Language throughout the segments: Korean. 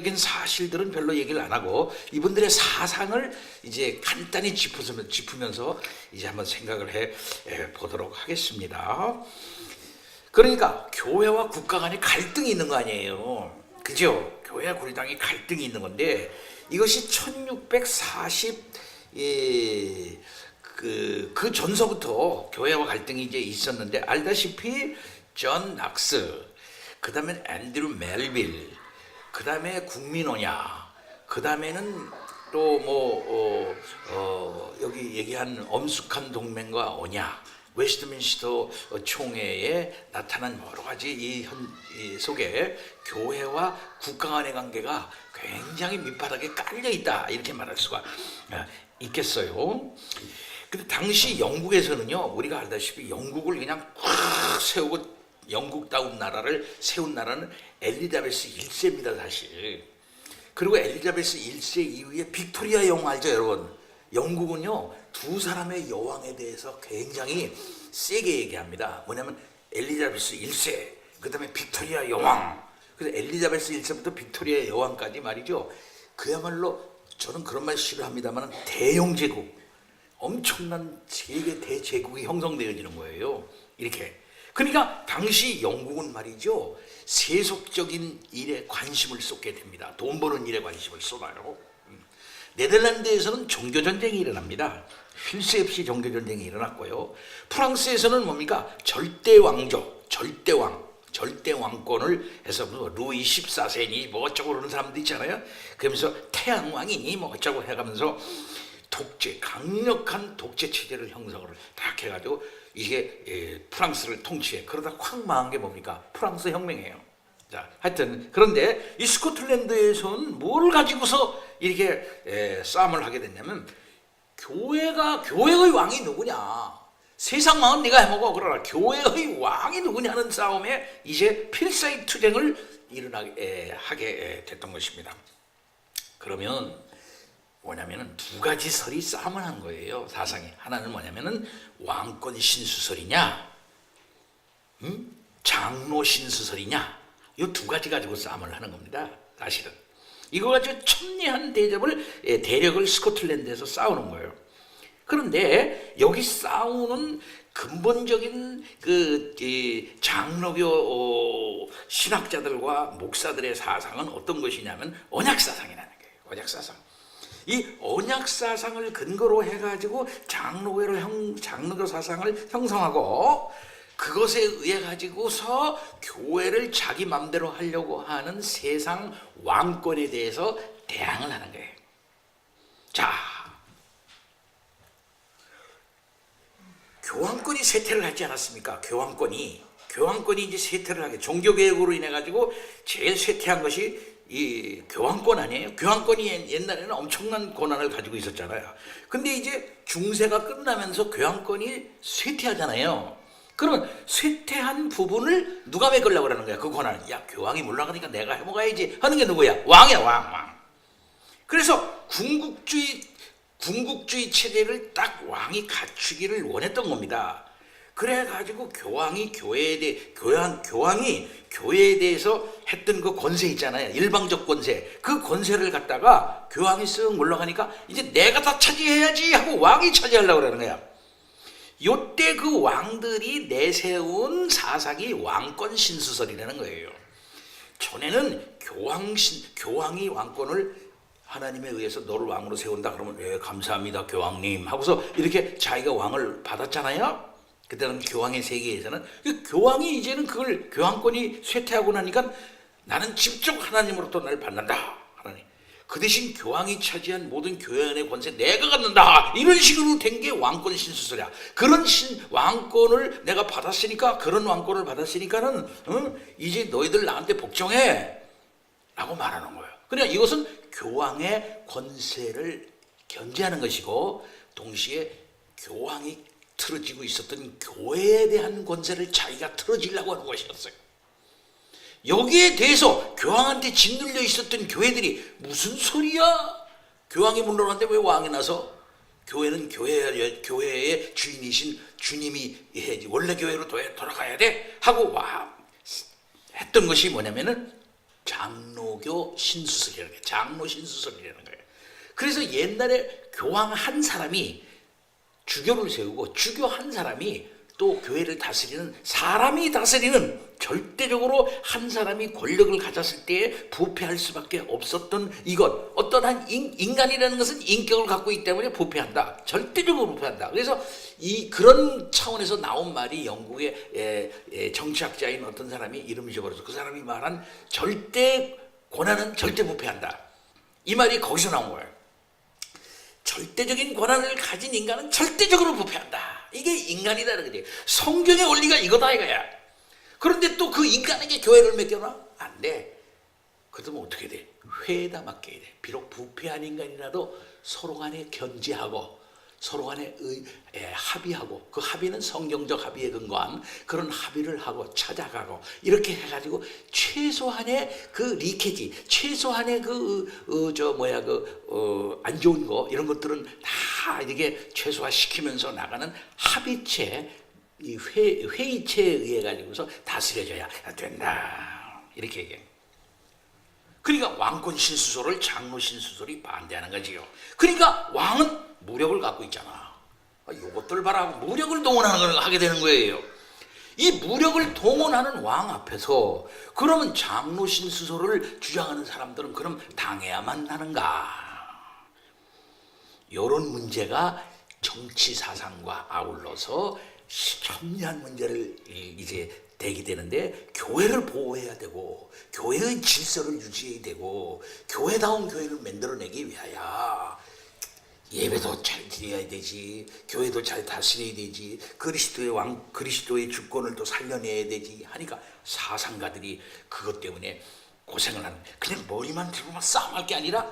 적인 사실들은 별로 얘기를 안 하고 이분들의 사상을 이제 간단히 짚으면서 이제 한번 생각을 해 보도록 하겠습니다. 그러니까 교회와 국가 간에 갈등이 있는 거 아니에요. 그죠? 교회와 국당이 갈등이 있는 건데 이것이 1640 그 전서부터 교회와 갈등이 이제 있었는데 알다시피 존 낙스, 그 다음에 앤드류 멜빌, 그 다음에 국민언약, 그 다음에는 또 여기 얘기한 엄숙한 동맹과 언약, 웨스트민스터 총회에 나타난 여러 가지 이 속에 교회와 국가 간의 관계가 굉장히 밑바닥에 깔려 있다 이렇게 말할 수가 있겠어요. 근데 당시 영국에서는요, 우리가 알다시피 영국을 그냥 꽉 세우고 영국다운 나라를 세운 나라는 엘리자베스 1세입니다 사실. 그리고 엘리자베스 1세 이후에 빅토리아 여왕 알죠 여러분? 영국은요 두 사람의 여왕에 대해서 굉장히 세게 얘기합니다. 뭐냐면 엘리자베스 1세, 그 다음에 빅토리아 여왕. 그래서 엘리자베스 1세부터 빅토리아 여왕까지 말이죠, 그야말로 저는 그런 말 싫어합니다만 대영 제국, 엄청난 세계 대제국이 형성되어지는 거예요. 이렇게. 그러니까 당시 영국은 말이죠, 세속적인 일에 관심을 쏟게 됩니다. 돈 버는 일에 관심을 쏟아요. 네덜란드에서는 종교전쟁이 일어납니다. 쉴 새 없이 종교전쟁이 일어났고요. 프랑스에서는 뭡니까? 절대왕조, 절대왕권을 해서 뭐 루이 14세니 뭐 어쩌고 그러는 사람도 있잖아요. 그러면서 태양왕이니 뭐 어쩌고 해가면서 독재, 강력한 독재 체제를 형성을 딱 해가지고 이게 프랑스를 통치해. 그러다 확 망한 게 뭡니까? 프랑스 혁명이에요. 자, 하여튼 그런데 이 스코틀랜드에서는 뭘 가지고서 이렇게 싸움을 하게 됐냐면 교회의 왕이 누구냐? 세상 왕은 네가 해먹어. 그러나 교회의 왕이 누구냐는 싸움에 이제 필사의 투쟁을 하게 됐던 것입니다. 그러면 뭐냐면은 두 가지 설이 싸움을 한 거예요. 사상이 하나는 뭐냐면은 왕권 신수설이냐, 장로 신수설이냐, 이 두 가지 가지고 싸움을 하는 겁니다. 사실은 이거 가지고 첨예한 대력을 스코틀랜드에서 싸우는 거예요. 그런데 여기 싸우는 근본적인 장로교 신학자들과 목사들의 사상은 어떤 것이냐면 언약사상이라는 거예요. 언약사상. 이 언약사상을 근거로 해가지고 장로교 사상을 형성하고 그것에 의해 가지고서 교회를 자기 맘대로 하려고 하는 세상 왕권에 대해서 대항을 하는 거예요. 자, 교황권이 쇠퇴를 하지 않았습니까? 교황권이 이제 쇠퇴를 하게, 종교개혁으로 인해 가지고 제일 쇠퇴한 것이 이 교황권 아니에요? 교황권이 옛날에는 엄청난 권한을 가지고 있었잖아요. 근데 이제 중세가 끝나면서 교황권이 쇠퇴하잖아요. 그러면 쇠퇴한 부분을 누가 메꾸려고 그러는 거야? 그 권한을. 야, 교황이 물러가니까 내가 해먹어야지 하는 게 누구야? 왕이야, 왕. 그래서 군국주의 체제를 딱 왕이 갖추기를 원했던 겁니다. 그래가지고 교황이 교회에 대해서 했던 그 권세 있잖아요. 일방적 권세. 그 권세를 갖다가 교황이 쓱 물러가니까 이제 내가 다 차지해야지 하고 왕이 차지하려고 그러는 거야. 요때 그 왕들이 내세운 사상이 왕권 신수설이라는 거예요. 전에는 교황이 왕권을 하나님에 의해서 너를 왕으로 세운다 그러면 예, 감사합니다 교황님 하고서 이렇게 자기가 왕을 받았잖아요. 그때는 교황의 세계에서는 교황이 이제는 그걸 교황권이 쇠퇴하고 나니까 나는 직접 하나님으로부터 나를 받는다. 하나님. 그 대신 교황이 차지한 모든 교회의 권세 내가 갖는다. 이런 식으로 된 게 왕권 신수설이야. 그런 왕권을 내가 받았으니까, 그런 왕권을 받았으니까는 이제 너희들 나한테 복종해 라고 말하는 거예요. 그러니까 이것은 교황의 권세를 견제하는 것이고 동시에 교황이 틀어지고 있었던 교회에 대한 권세를 자기가 틀어지려고 하는 것이었어요. 여기에 대해서 교황한테 짓눌려 있었던 교회들이 무슨 소리야? 교황이 물러났는데 왜 왕이 나서? 교회는 교회의 주인이신 주님이 원래 교회로 돌아가야 돼? 하고 했던 것이 뭐냐면은 장로교 신수설이라는 거예요. 장로 신수설이라는 거예요. 그래서 옛날에 교황 한 사람이 주교를 세우고 주교 한 사람이 또 교회를 다스리는 사람이 다스리는, 절대적으로 한 사람이 권력을 가졌을 때에 부패할 수밖에 없었던 이것, 어떠한 인간이라는 것은 인격을 갖고 있기 때문에 부패한다, 절대적으로 부패한다. 그래서 그런 차원에서 나온 말이 영국의 정치학자인 어떤 사람이 이름을 잊어버려서 그 사람이 말한 절대 권한은 절대 부패한다, 이 말이 거기서 나온 거예요. 절대적인 권한을 가진 인간은 절대적으로 부패한다. 이게 인간이라는 거지. 성경의 원리가 이거다 이거야. 그런데 또 그 인간에게 교회를 맡겨놔? 안 돼. 그러면 어떻게 돼? 회에다 맡겨야 돼. 비록 부패한 인간이라도 서로 간에 견지하고 서로 간에 합의하고, 그 합의는 성경적 합의에 근거한 그런 합의를 하고 찾아가고, 이렇게 해가지고 최소한의 그 리케지, 최소한의 안 좋은 거, 이런 것들은 다 이렇게 최소화시키면서 나가는 합의체, 이 회의체에 의해 가지고서 다스려져야 된다, 이렇게 얘기해요. 그러니까 왕권 신수설을 장로 신수설이 반대하는 거지요. 그러니까 왕은 무력을 갖고 있잖아. 이것들 봐라, 무력을 동원하는 걸 하게 되는 거예요. 이 무력을 동원하는 왕 앞에서 그러면 장로 신수설을 주장하는 사람들은 그럼 당해야만 하는가? 이런 문제가 정치 사상과 아울러서 첨예한 문제를 이제 대기되는데, 교회를 보호해야 되고 교회의 질서를 유지해야 되고 교회다운 교회를 만들어내기 위하여 예배도 잘 드려야 되지, 교회도 잘 다스려야 되지, 그리스도의 주권을 또 살려내야 되지 하니까 사상가들이 그것 때문에 고생을 하는, 그냥 머리만 들고만 싸움할 게 아니라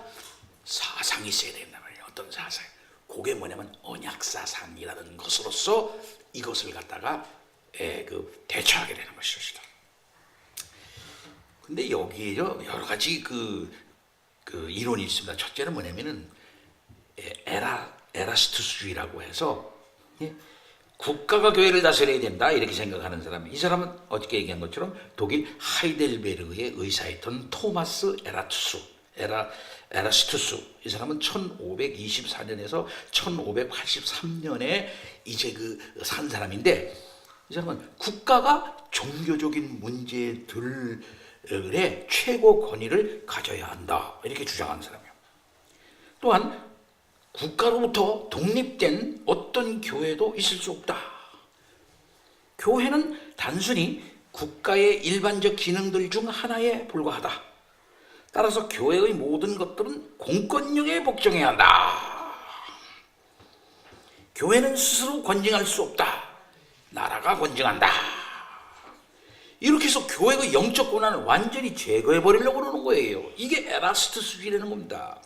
사상이 있어야 된단 말이에요. 어떤 사상? 그게 뭐냐면 언약사상이라는 것으로서 이것을 갖다가 대처하게 되는 것이다. 근데 여기에 여러 가지 그 이론이 있습니다. 첫째는 뭐냐면은 에라스투스주의라고 해서, 국가가 교회를 다스려야 된다 이렇게 생각하는 사람, 이 사람은 어떻게 얘기한 것처럼 독일 하이델베르그의 의사였던 토마스 에라스투스, 이 사람은 1524년에서 1583년에 이제 산 사람인데, 이 사람은 국가가 종교적인 문제들에 최고 권위를 가져야 한다 이렇게 주장하는 사람이에요. 또한 국가로부터 독립된 어떤 교회도 있을 수 없다. 교회는 단순히 국가의 일반적 기능들 중 하나에 불과하다. 따라서 교회의 모든 것들은 공권력에 복종해야 한다. 교회는 스스로 권징할 수 없다. 나라가 권징한다. 이렇게 해서 교회의 영적 권한을 완전히 제거해 버리려고 그러는 거예요. 이게 에라스투스주의라는 겁니다.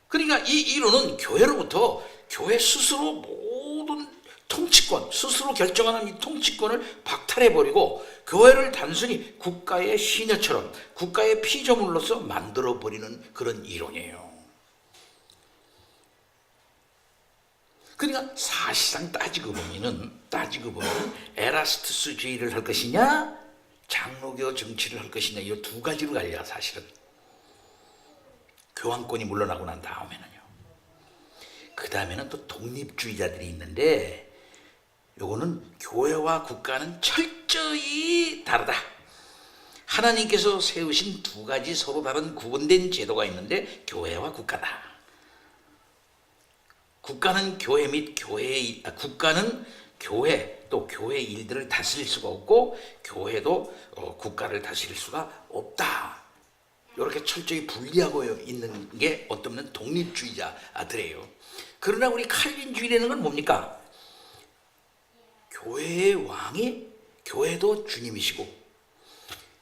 그러니까 이 이론은 교회로부터 교회 스스로 모든 통치권, 스스로 결정하는 이 통치권을 박탈해버리고 교회를 단순히 국가의 시녀처럼, 국가의 피조물로서 만들어버리는 그런 이론이에요. 그러니까 사실상 따지고 보면 에라스투스주의를 할 것이냐, 장로교 정치를 할 것이냐, 이 두 가지로 갈려. 사실은 교황권이 물러나고 난 다음에는요. 그 다음에는 또 독립주의자들이 있는데, 요거는 교회와 국가는 철저히 다르다. 하나님께서 세우신 두 가지 서로 다른 구분된 제도가 있는데, 교회와 국가다. 국가는 교회 및 국가는 교회 또 교회 일들을 다스릴 수가 없고, 교회도 국가를 다스릴 수가 없다. 이렇게 철저히 분리하고 있는 게 어떤 면은 독립주의자들이에요. 그러나 우리 칼빈주의라는 건 뭡니까? 교회의 왕이, 교회도 주님이시고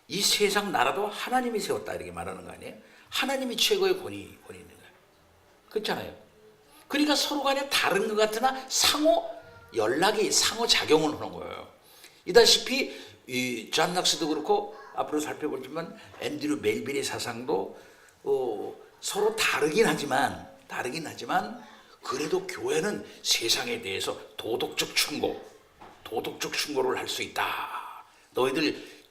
이 세상 나라도 하나님이 세웠다 이렇게 말하는 거 아니에요? 하나님이 최고의 권위 있는 거예요. 그렇잖아요. 그러니까 서로 간에 다른 것 같으나 상호작용을 하는 거예요. 이다시피 존 락스도 그렇고 앞으로 살펴보지만 앤드류 멜빌의 사상도 서로 다르긴 하지만 그래도 교회는 세상에 대해서 도덕적 충고를 할 수 있다. 너희들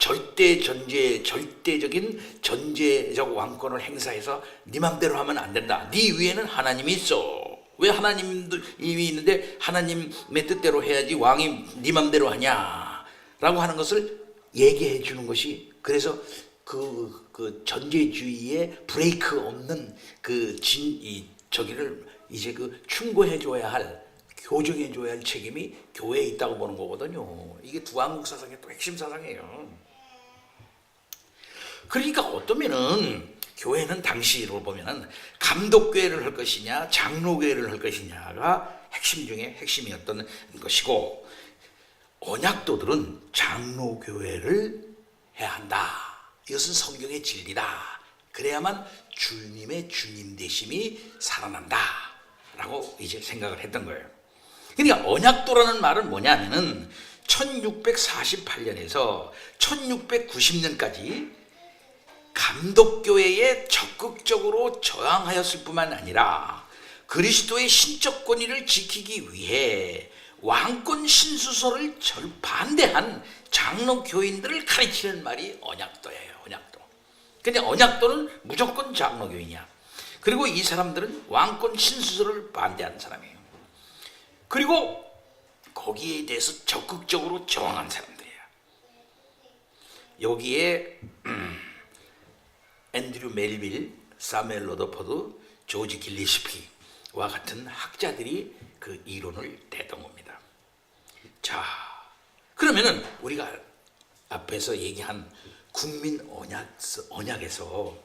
절대적인 전제적 왕권을 행사해서 네 맘대로 하면 안 된다. 네 위에는 하나님이 있어. 왜 하나님이 있는데 하나님의 뜻대로 해야지 왕이 네 맘대로 하냐 라고 하는 것을 얘기해 주는 것이, 그래서 그 전제주의에 브레이크 없는 저기를 이제 충고해 줘야 할, 교정해 줘야 할 책임이 교회에 있다고 보는 거거든요. 이게 두한국 사상의 또 핵심 사상이에요. 그러니까 어떠면은 교회는 당시로 보면은 감독교회를 할 것이냐 장로교회를 할 것이냐가 핵심 중에 핵심이었던 것이고, 언약도들은 장로교회를 해야 한다. 이것은 성경의 진리다. 그래야만 주님의 주님 되심이 살아난다 라고 이제 생각을 했던 거예요. 그러니까 언약도라는 말은 뭐냐면은 1648년에서 1690년까지 감독교회에 적극적으로 저항하였을 뿐만 아니라 그리스도의 신적 권위를 지키기 위해 왕권 신수설을 반대한 장로 교인들을 가르치는 말이 언약도예요. 언약도. 근데 언약도는 무조건 장로 교인이야. 그리고 이 사람들은 왕권 신수설을 반대하는 사람이에요. 그리고 거기에 대해서 적극적으로 저항한 사람들이에요. 여기에 앤드류 멜빌, 사무엘 러더포드, 조지 길리스피와 같은 학자들이 그 이론을 내던 겁니다. 자, 그러면은 우리가 앞에서 얘기한 국민 언약에서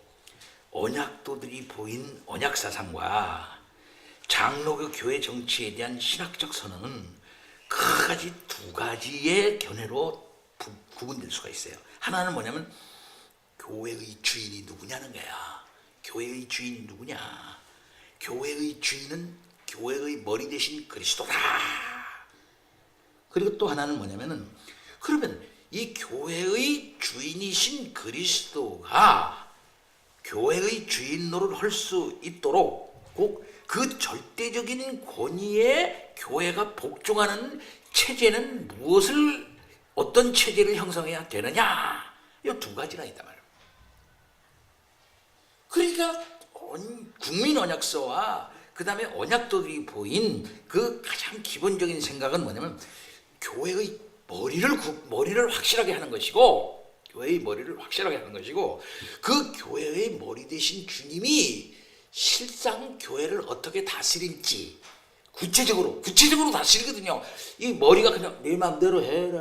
언약도들이 보인 언약 사상과 장로교 교회 정치에 대한 신학적 선언은 크게 두 가지의 견해로 구분될 수가 있어요. 하나는 뭐냐면 교회의 주인이 누구냐는 거야. 교회의 주인이 누구냐? 교회의 주인은 교회의 머리 대신 그리스도다. 그리고 또 하나는 뭐냐면은, 그러면 이 교회의 주인이신 그리스도가 교회의 주인 노릇을 할 수 있도록 꼭 그 절대적인 권위에 교회가 복종하는 체제는 어떤 체제를 형성해야 되느냐? 이 두 가지가 있단 말이에요. 그러니까 국민 언약서와 그 다음에 언약도들이 보인 그 가장 기본적인 생각은 뭐냐면, 교회의 머리를 확실하게 하는 것이고, 교회의 머리를 확실하게 하는 것이고, 그 교회의 머리 되신 주님이 실상 교회를 어떻게 다스릴지 구체적으로 다스리거든요. 이 머리가 그냥 네 맘대로 해라,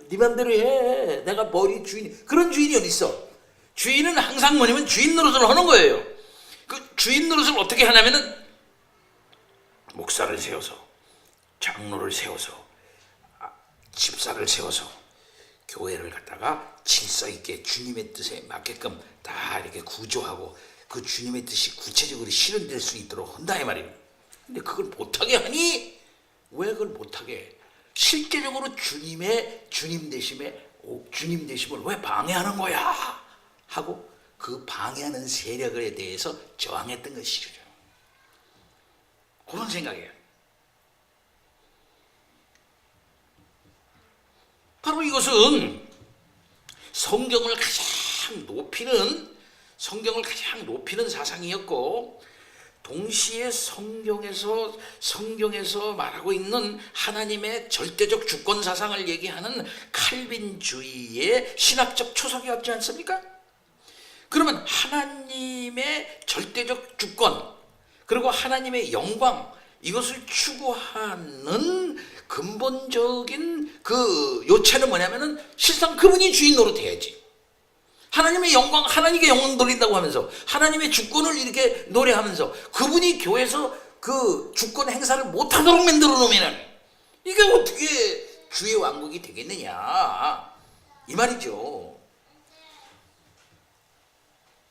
네 맘대로 해, 내가 머리 주인, 그런 주인이 어디 있어? 주인은 항상 뭐냐면 주인 노릇을 하는 거예요. 그 주인 노릇을 어떻게 하냐면은 목사를 세워서, 장로를 세워서, 집사를 세워서 교회를 갖다가 질서 있게 주님의 뜻에 맞게끔 다 이렇게 구조하고 그 주님의 뜻이 구체적으로 실현될 수 있도록 한다 이 말이에요. 근데 그걸 못하게 하니? 왜 그걸 못하게? 실제적으로 주님의 주님 되심을 왜 방해하는 거야? 하고 그 방해하는 세력에 대해서 저항했던 것이죠. 그런 생각이에요. 바로 이것은 성경을 가장 높이는 사상이었고, 동시에 성경에서 말하고 있는 하나님의 절대적 주권 사상을 얘기하는 칼빈주의의 신학적 초석이었지 않습니까? 그러면 하나님의 절대적 주권, 그리고 하나님의 영광, 이것을 추구하는 근본적인 그 요체는 뭐냐면은 실상 그분이 주인 노릇해야지. 하나님의 영광, 하나님께 영광 돌린다고 하면서 하나님의 주권을 이렇게 노래하면서 그분이 교회에서 그 주권 행사를 못하도록 만들어 놓으면은 이게 어떻게 주의 왕국이 되겠느냐 이 말이죠.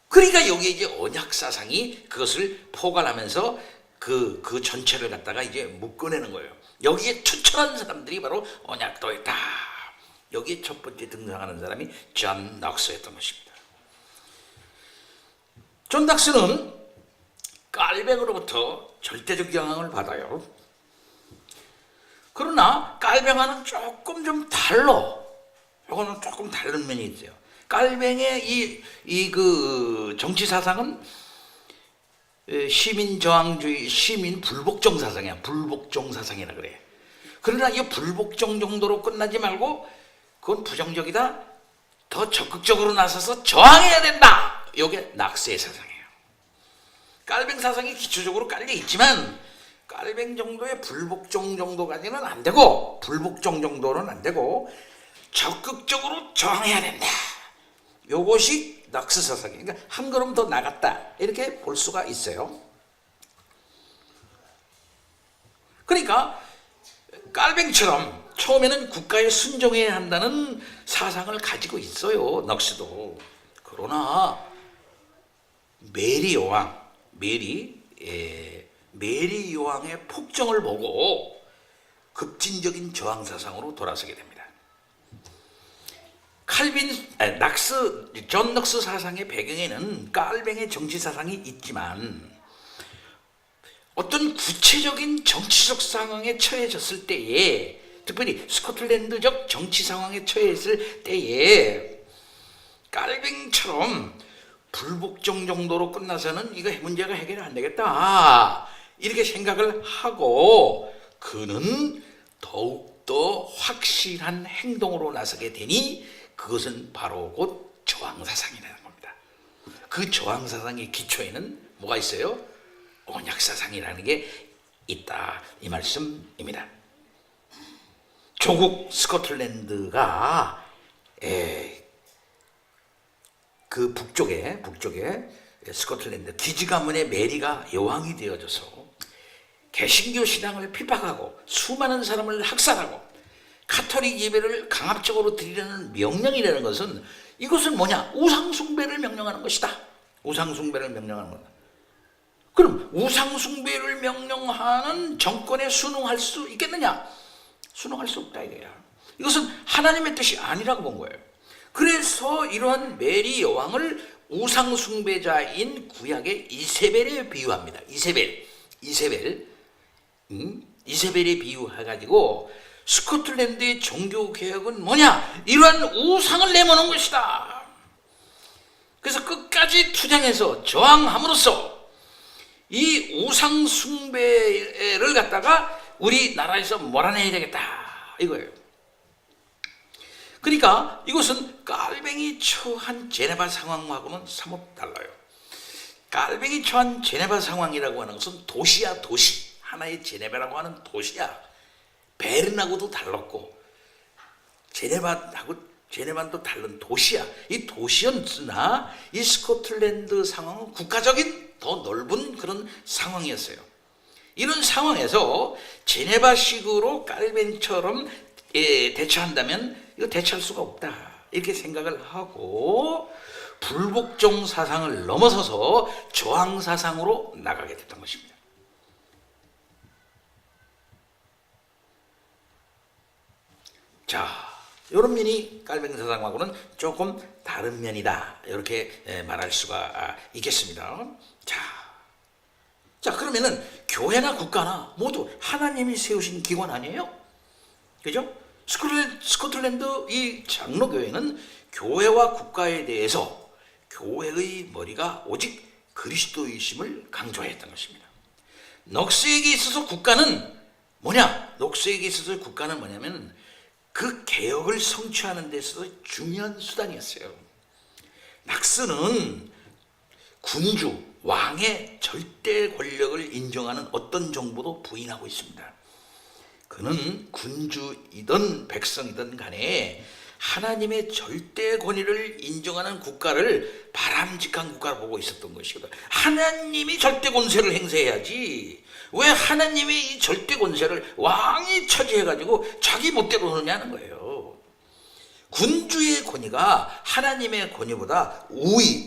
그러니까 여기에 이제 언약 사상이 그것을 포괄하면서 그 전체를 갖다가 이제 묶어내는 거예요. 여기에 추천한 사람들이 바로 언약도였다. 여기에 첫 번째 등장하는 사람이 존 넉스였던 것입니다. 존 넉스는 깔뱅으로부터 절대적 영향을 받아요. 그러나 깔뱅과는 조금 좀 달라. 이거는 조금 다른 면이 있어요. 깔뱅의 그 정치 사상은 시민 저항주의, 시민 불복종 사상이야. 불복종 사상이라 그래. 그러나 이 불복종 정도로 끝나지 말고 그건 부정적이다. 더 적극적으로 나서서 저항해야 된다. 이게 낙스의 사상이에요. 깔뱅 사상이 기초적으로 깔려 있지만 깔뱅 정도의 불복종 정도까지는 안 되고, 불복종 정도는 안 되고 적극적으로 저항해야 된다. 요것이 낙스 사상이에요. 그러니까 한 걸음 더 나갔다 이렇게 볼 수가 있어요. 그러니까 깔뱅처럼 처음에는 국가에 순종해야 한다는 사상을 가지고 있어요, 넉스도. 그러나 메리 여왕의 폭정을 보고 급진적인 저항 사상으로 돌아서게 됩니다. 존 넉스 사상의 배경에는 깔뱅의 정치 사상이 있지만 어떤 구체적인 정치적 상황에 처해졌을 때에, 특별히 스코틀랜드적 정치 상황에 처했을 때에 깔뱅처럼 불복종 정도로 끝나서는 이거 문제가 해결이 안 되겠다 이렇게 생각을 하고 그는 더욱더 확실한 행동으로 나서게 되니 그것은 바로 곧 저항사상이라는 겁니다. 그 저항사상의 기초에는 뭐가 있어요? 언약사상이라는 게 있다, 이 말씀입니다. 조국 스코틀랜드가 그 북쪽에 스코틀랜드 기지 가문의 메리가 여왕이 되어져서 개신교 신앙을 핍박하고 수많은 사람을 학살하고 카톨릭 예배를 강압적으로 드리려는 명령이라는 것은, 이것은 뭐냐? 우상숭배를 명령하는 것이다. 우상숭배를 명령하는 거다. 그럼 우상숭배를 명령하는 정권에 순응할 수 있겠느냐? 순응할 수 없다 이거야. 이것은 하나님의 뜻이 아니라고 본 거예요. 그래서 이러한 메리 여왕을 우상숭배자인 구약의 이세벨에 비유합니다. 이세벨에 비유해가지고 스코틀랜드의 종교개혁은 뭐냐? 이러한 우상을 내모는 것이다. 그래서 끝까지 투쟁해서 저항함으로써 이 우상숭배를 갖다가 우리나라에서 몰아내야 되겠다 이거예요. 그러니까 이것은 깔뱅이 처한 제네바 상황하고는 사뭇 달라요. 깔뱅이 처한 제네바 상황이라고 하는 것은 도시야, 도시. 하나의 제네바라고 하는 도시야. 베른하고도 달랐고 제네바는 또 다른 도시야. 이 도시였으나 이 스코틀랜드 상황은 국가적인 더 넓은 그런 상황이었어요. 이런 상황에서 제네바식으로 깔뱅처럼 대처한다면 이거 대처할 수가 없다 이렇게 생각을 하고 불복종 사상을 넘어서서 저항 사상으로 나가게 됐던 것입니다. 자, 이런 면이 깔뱅 사상하고는 조금 다른 면이다 이렇게 말할 수가 있겠습니다. 자 그러면은 교회나 국가나 모두 하나님이 세우신 기관 아니에요? 그죠? 스코틀랜드 이 장로교회는 교회와 국가에 대해서 교회의 머리가 오직 그리스도이심을 강조했던 것입니다. 넉스에게 있어서 국가는 뭐냐면 그 개혁을 성취하는 데 있어서 중요한 수단이었어요. 낙스는 군주, 왕의 절대 권력을 인정하는 어떤 정보도 부인하고 있습니다. 그는 군주이든 백성이든 간에 하나님의 절대 권위를 인정하는 국가를 바람직한 국가로 보고 있었던 것이거든. 하나님이 절대 권세를 행사해야지. 왜 하나님이 이 절대 권세를 왕이 차지해가지고 자기 멋대로 하느냐는 거예요. 군주의 권위가 하나님의 권위보다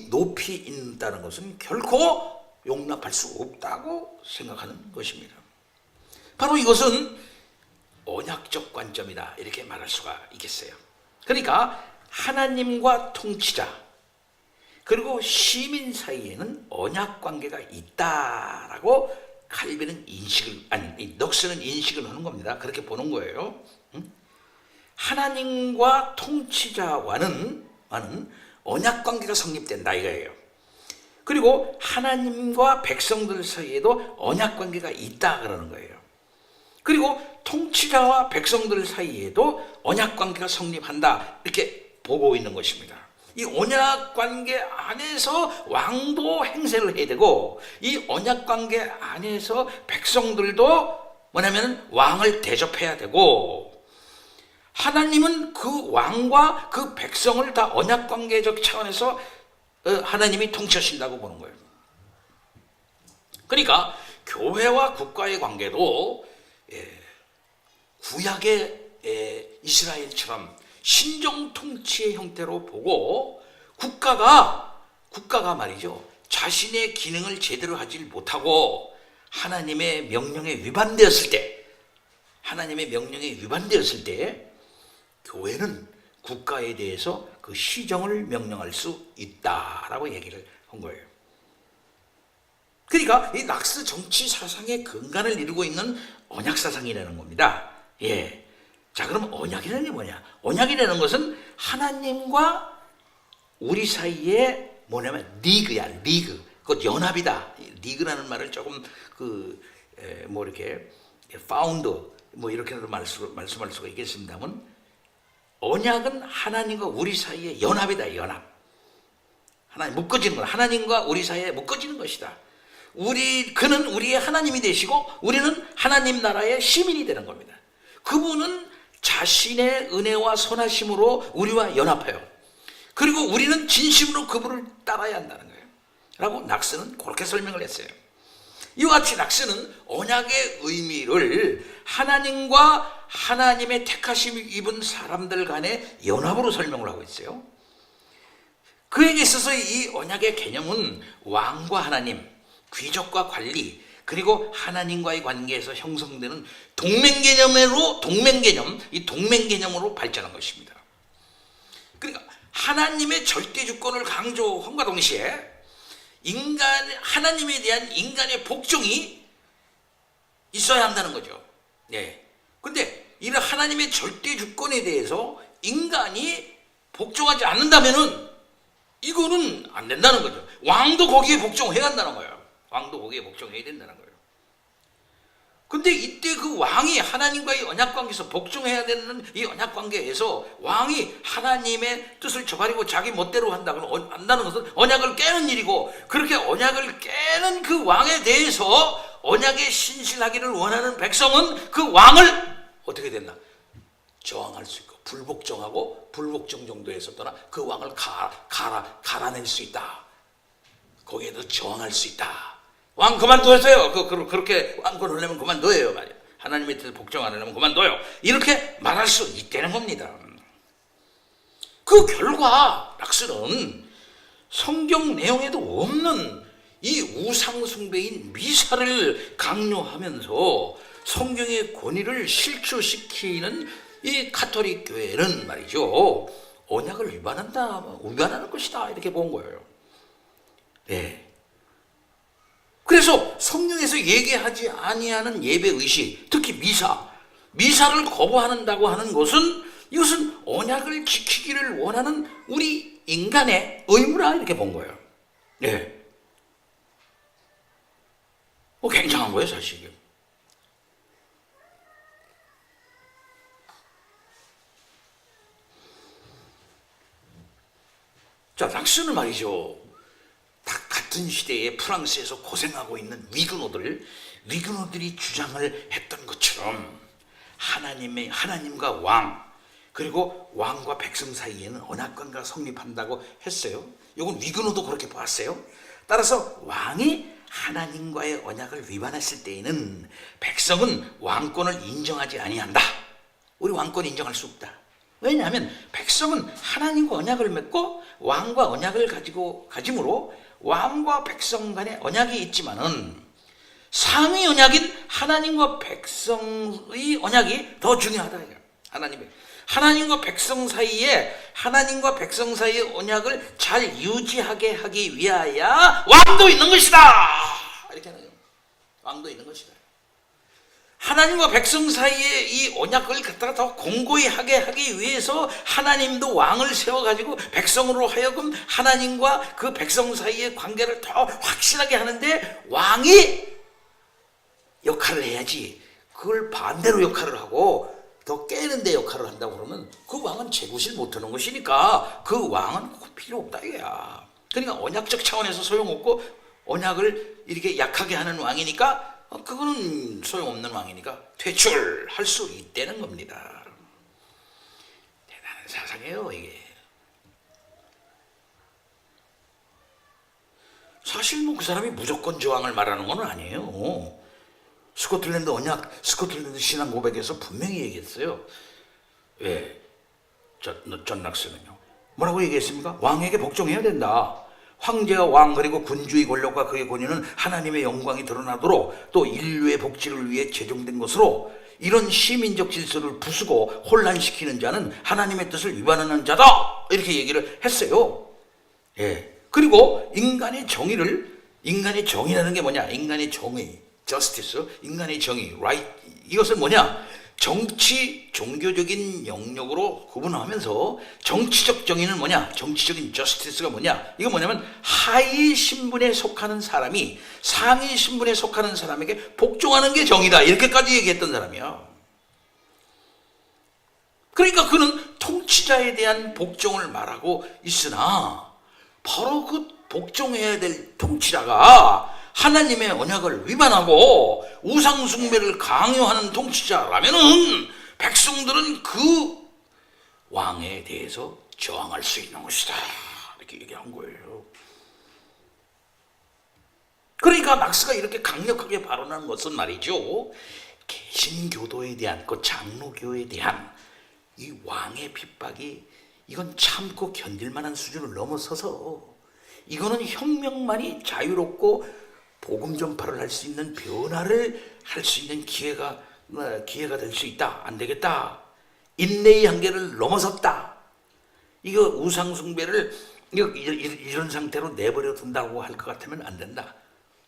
높이 있다는 것은 결코 용납할 수 없다고 생각하는 것입니다. 바로 이것은 언약적 관점이다 이렇게 말할 수가 있겠어요. 그러니까 하나님과 통치자 그리고 시민 사이에는 언약 관계가 있다라고 넉스는 인식을 하는 겁니다. 그렇게 보는 거예요. 하나님과 통치자와는 언약 관계가 성립된다 이거예요. 그리고 하나님과 백성들 사이에도 언약 관계가 있다 그러는 거예요. 그리고 통치자와 백성들 사이에도 언약 관계가 성립한다 이렇게 보고 있는 것입니다. 이 언약 관계 안에서 왕도 행세를 해야 되고, 이 언약 관계 안에서 백성들도 뭐냐면 왕을 대접해야 되고, 하나님은 그 왕과 그 백성을 다 언약 관계적 차원에서 하나님이 통치하신다고 보는 거예요. 그러니까 교회와 국가의 관계도 구약의 이스라엘처럼 신정 통치의 형태로 보고, 국가가 말이죠, 자신의 기능을 제대로 하지 못하고 하나님의 명령에 위반되었을 때 교회는 국가에 대해서 그 시정을 명령할 수 있다라고 얘기를 한 거예요. 그러니까 이 낙스 정치 사상의 근간을 이루고 있는 언약 사상이라는 겁니다. 예. 자, 그럼 언약이라는 게 뭐냐? 언약이라는 것은 하나님과 우리 사이에 뭐냐면 리그야, 리그. 그것 연합이다. 리그라는 말을 조금 이렇게 파운드 이렇게도 말씀할 수가 있겠습니다만, 언약은 하나님과 우리 사이의 연합이다, 연합. 하나님 묶어지는 것, 하나님과 우리 사이에 묶어지는 것이다. 그는 우리의 하나님이 되시고 우리는 하나님 나라의 시민이 되는 겁니다. 그분은 자신의 은혜와 선하심으로 우리와 연합해요. 그리고 우리는 진심으로 그분을 따라야 한다는 거예요. 라고 낙스는 그렇게 설명을 했어요. 이와 같이 낙스는 언약의 의미를 하나님과 하나님의 택하심 입은 사람들 간의 연합으로 설명을 하고 있어요. 그에게 있어서 이 언약의 개념은 왕과 하나님, 귀족과 관리, 그리고 하나님과의 관계에서 형성되는 동맹개념으로 발전한 것입니다. 그러니까 하나님의 절대 주권을 강조함과 동시에 하나님에 대한 인간의 복종이 있어야 한다는 거죠. 네. 근데 이런 하나님의 절대 주권에 대해서 인간이 복종하지 않는다면은 이거는 안 된다는 거죠. 왕도 거기에 복종해야 한다는 거예요. 왕도 거기에 복종해야 된다는 거예요. 근데 이때 그 왕이 하나님과의 언약 관계에서 복종해야 되는 이 언약 관계에서 왕이 하나님의 뜻을 저버리고 자기 멋대로 한다는 것은 언약을 깨는 일이고, 그렇게 언약을 깨는 그 왕에 대해서 언약에 신실하기를 원하는 백성은 그 왕을 어떻게 됐나? 저항할 수 있고, 불복종하고 불복종 정도에서 떠나 그 왕을 갈아낼 수 있다. 거기에도 저항할 수 있다. 왕 그만둬세요. 그렇게 왕권 하려면 그만둬요 말이야. 하나님의 뜻을 복종 안 하려면 그만둬요. 이렇게 말할 수 있다는 겁니다. 그 결과 낙스는 성경 내용에도 없는 이 우상 숭배인 미사를 강요하면서 성경의 권위를 실추시키는 이 가톨릭 교회는 말이죠, 언약을 위반하는 것이다 이렇게 본 거예요. 네. 그래서 성경에서 얘기하지 아니하는 예배 의식, 특히 미사를 거부한다고 하는 것은 이것은 언약을 지키기를 원하는 우리 인간의 의무라 이렇게 본 거예요. 네. 굉장한 거예요, 사실. 자, 낙스는 말이죠, 같은 시대에 프랑스에서 고생하고 있는 위그노들이 주장을 했던 것처럼 하나님과 왕, 그리고 왕과 백성 사이에는 언약관계가 성립한다고 했어요. 이건 위그노도 그렇게 봤어요. 따라서 왕이 하나님과의 언약을 위반했을 때에는 백성은 왕권을 인정하지 아니한다. 우리 왕권 인정할 수 없다. 왜냐하면 백성은 하나님과 언약을 맺고 왕과 언약을 가짐으로 왕과 백성 간의 언약이 있지만은 상위 언약인 하나님과 백성의 언약이 더 중요하다. 하나님과 백성 사이의 언약을 잘 유지하게 하기 위하여 왕도 있는 것이다. 이렇게 하는 거예요. 왕도 있는 것이다. 하나님과 백성 사이에 이 언약을 갖다가 더 공고히 하기 위해서 하나님도 왕을 세워가지고 백성으로 하여금 하나님과 그 백성 사이의 관계를 더 확실하게 하는데 왕이 역할을 해야지. 그걸 반대로 역할을 하고 더 깨는 데 역할을 한다고 그러면 그 왕은 재구실 못하는 것이니까 그 왕은 필요 없다 이거야. 그러니까 언약적 차원에서 소용없고 언약을 이렇게 약하게 하는 왕이니까 그거는 소용없는 왕이니까 퇴출할 수 있다는 겁니다. 대단한 사상이에요 이게. 사실 뭐 그 사람이 무조건 저항을 말하는 건 아니에요. 스코틀랜드 언약, 스코틀랜드 신앙 고백에서 분명히 얘기했어요. 왜? 존 락스는요. 뭐라고 얘기했습니까? 왕에게 복종해야 된다. 황제와 왕 그리고 군주의 권력과 그의 권위는 하나님의 영광이 드러나도록 또 인류의 복지를 위해 제정된 것으로 이런 시민적 질서를 부수고 혼란시키는 자는 하나님의 뜻을 위반하는 자다 이렇게 얘기를 했어요. 예. 그리고 인간의 정의라는 게 뭐냐? 인간의 정의, justice, 인간의 정의, right, 이것은 뭐냐? 정치, 종교적인 영역으로 구분하면서 정치적 정의는 뭐냐? 정치적인 justice가 뭐냐? 이건 뭐냐면 하위 신분에 속하는 사람이 상위 신분에 속하는 사람에게 복종하는 게 정의다 이렇게까지 얘기했던 사람이야. 그러니까 그는 통치자에 대한 복종을 말하고 있으나 바로 그 복종해야 될 통치자가 하나님의 언약을 위반하고 우상숭배를 강요하는 통치자라면은 백성들은 그 왕에 대해서 저항할 수 있는 것이다 이렇게 얘기한 거예요. 그러니까 낙스가 이렇게 강력하게 발언한 것은 말이죠, 개신교도에 대한 그 장로교에 대한 이 왕의 핍박이 이건 참고 견딜 만한 수준을 넘어서서 이거는 혁명만이 자유롭고 복음 전파를 할 수 있는 변화를 할 수 있는 기회가 될 수 있다. 안 되겠다. 인내의 한계를 넘어섰다. 이거 우상숭배를 이런 상태로 내버려 둔다고 할 것 같으면 안 된다.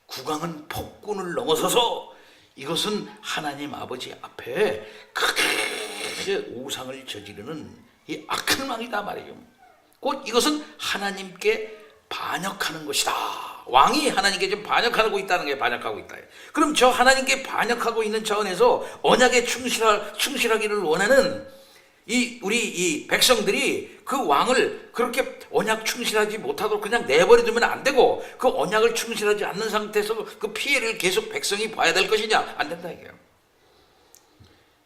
국왕은 폭군을 넘어서서 이것은 하나님 아버지 앞에 크게 우상을 저지르는 이 악한 왕이다 말이에요. 곧 이것은 하나님께 반역하는 것이다. 왕이 하나님께 좀 반역하고 있다는 게 반역하고 있다. 그럼 저 하나님께 반역하고 있는 차원에서 언약에 충실하기를 원하는 우리 이 백성들이 그 왕을 그렇게 언약 충실하지 못하도록 그냥 내버려 두면 안 되고 그 언약을 충실하지 않는 상태에서 그 피해를 계속 백성이 봐야 될 것이냐? 안 된다 이게요.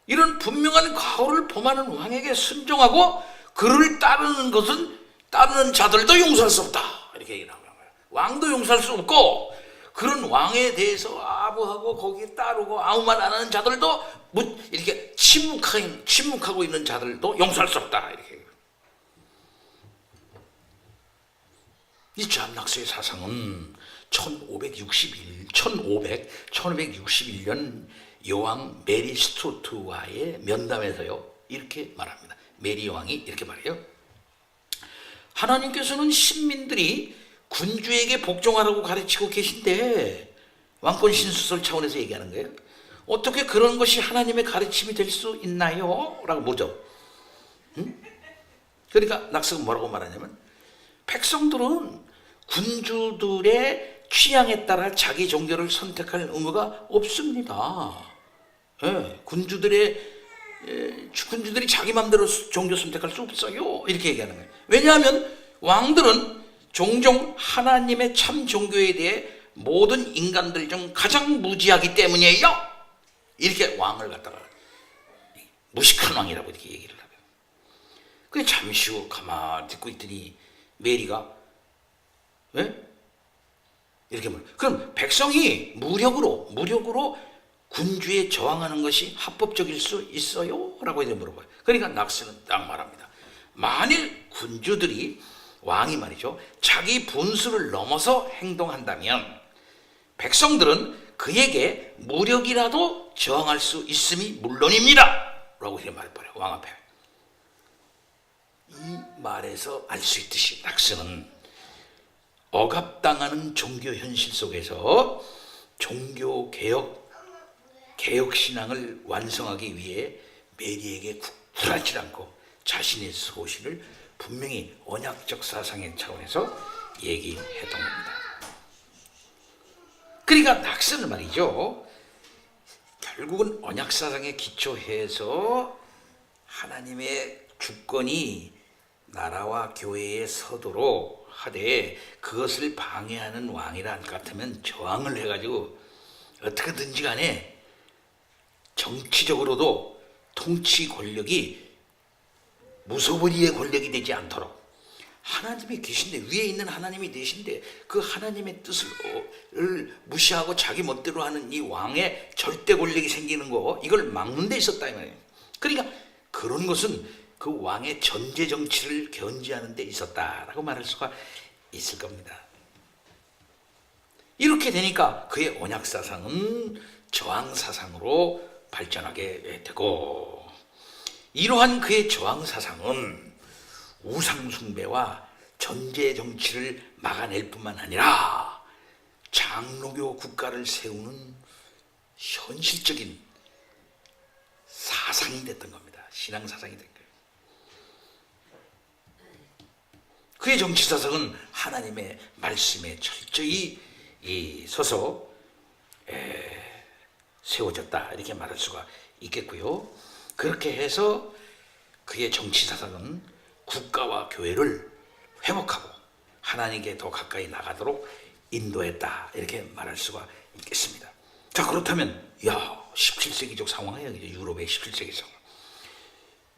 이런 분명한 과오를 범하는 왕에게 순종하고 그를 따르는 자들도 용서할 수 없다 이렇게 얘기를 하는 거예요. 왕도 용서할 수 없고 그런 왕에 대해서 아부하고 거기에 따르고 아무 말 안 하는 자들도 이렇게 침묵하고 있는 자들도 용서할 수 없다 이렇게. 이 존 락스의 사상은 1561년 여왕 메리 스투어트와의 면담에서요 이렇게 말합니다. 메리 여왕이 이렇게 말해요. 하나님께서는 신민들이 군주에게 복종하라고 가르치고 계신데 왕권 신수설 차원에서 얘기하는 거예요. 어떻게 그런 것이 하나님의 가르침이 될 수 있나요? 라고 묻죠. 그러니까 낙스가 뭐라고 말하냐면 백성들은 군주들의 취향에 따라 자기 종교를 선택할 의무가 없습니다. 예, 군주들이 자기 마음대로 종교 선택할 수 없어요. 이렇게 얘기하는 거예요. 왜냐하면 왕들은 종종 하나님의 참 종교에 대해 모든 인간들 중 가장 무지하기 때문이에요. 이렇게 왕을 갖다가 무식한 왕이라고 이렇게 얘기를 하고요. 그래 잠시 후 가만히 듣고 있더니 메리가 이렇게 말해요. 그럼 백성이 무력으로 군주에 저항하는 것이 합법적일 수 있어요? 라고 이제 물어봐요. 그러니까 낙스는 딱 말합니다. 만일 군주들이 왕이 말이죠 자기 분수를 넘어서 행동한다면 백성들은 그에게 무력이라도 저항할 수 있음이 물론입니다 라고 이렇게 말해버려요. 왕 앞에. 이 말에서 알 수 있듯이 낙스는 억압당하는 종교 현실 속에서 종교 개혁 개혁신앙을 완성하기 위해 메리에게 굴하지 않고 자신의 소신을 분명히 언약적 사상의 차원에서 얘기했던 겁니다. 그러니까 낙선은 말이죠, 결국은 언약사상에 기초해서 하나님의 주권이 나라와 교회에 서도록 하되 그것을 방해하는 왕이라 같으면 저항을 해가지고 어떻게든지 간에 정치적으로도 통치 권력이 무소불위의 권력이 되지 않도록, 하나님이 계신데, 위에 있는 하나님이 계신데 그 하나님의 뜻을 무시하고 자기 멋대로 하는 이 왕의 절대 권력이 생기는 거, 이걸 막는 데 있었다 이 말이에요. 그러니까 그런 것은 그 왕의 전제 정치를 견지하는 데 있었다라고 말할 수가 있을 겁니다. 이렇게 되니까 그의 언약 사상은 저항 사상으로 발전하게 되고, 이러한 그의 저항 사상은 우상 숭배와 전제 정치를 막아낼 뿐만 아니라 장로교 국가를 세우는 현실적인 사상이 됐던 겁니다. 신앙 사상이 된 거예요. 그의 정치 사상은 하나님의 말씀에 철저히 서서 세워졌다, 이렇게 말할 수가 있겠고요. 그렇게 해서 그의 정치 사상은 국가와 교회를 회복하고 하나님께 더 가까이 나가도록 인도했다, 이렇게 말할 수가 있겠습니다. 자, 그렇다면 17세기적 상황이에요. 유럽의 17세기 상황.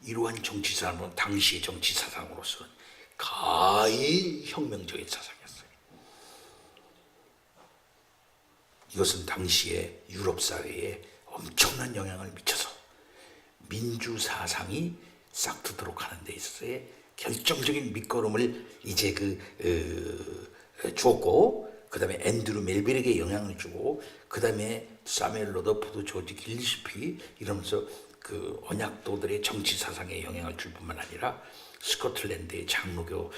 이러한 정치 사상은 당시의 정치 사상으로서는 가히 혁명적인 사상이었어요. 이것은 당시의 유럽 사회에 엄청난 영향을 미쳐서 민주 사상이 싹트도록 하는 데 있어서의 결정적인 밑거름을 이제 주었고, 그 다음에 앤드루 멜빌에게 영향을 주고, 그 다음에 사무엘 러더포드, 조지 길리스피 이러면서 그 언약도들의 정치 사상에 영향을 줄 뿐만 아니라 스코틀랜드의 장로교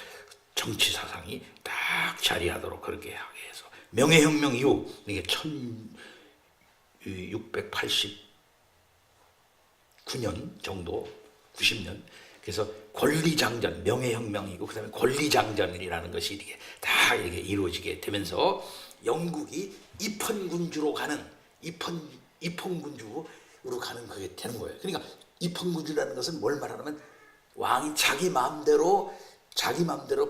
정치 사상이 딱 자리하도록 그렇게 하게 해서 명예혁명 이후, 이게 1689년 정도, 90년, 그래서 권리장전, 명예혁명이고 그 다음에 권리장전이라는 것이 이렇게 다 이렇게 이루어지게 되면서 영국이 입헌군주로 가는, 입헌군주로 가는 그게 되는 거예요. 그러니까 입헌군주라는 것은 뭘 말하냐면 왕이 자기 마음대로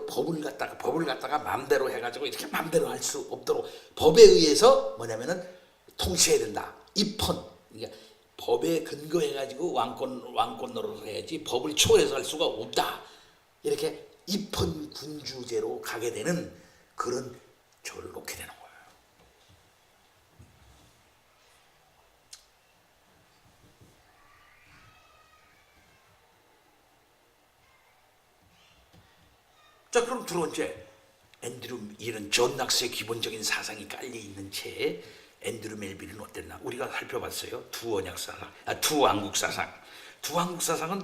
법을 갖다가 마음대로 해가지고 이렇게 마음대로 할 수 없도록 법에 의해서 뭐냐면은 통치해야 된다. 입헌. 그러니까 법에 근거해가지고 왕권 노릇을 해야지 법을 초월해서 할 수가 없다. 이렇게 입헌군주제로 가게 되는 그런 조를 놓게 되는 거예요. 자, 그럼 두 번째, 이런 존 낙스의 기본적인 사상이 깔려 있는 채 앤드루 멜빌은 어땠나? 우리가 살펴봤어요. 두 왕국 사상. 두 왕국 사상은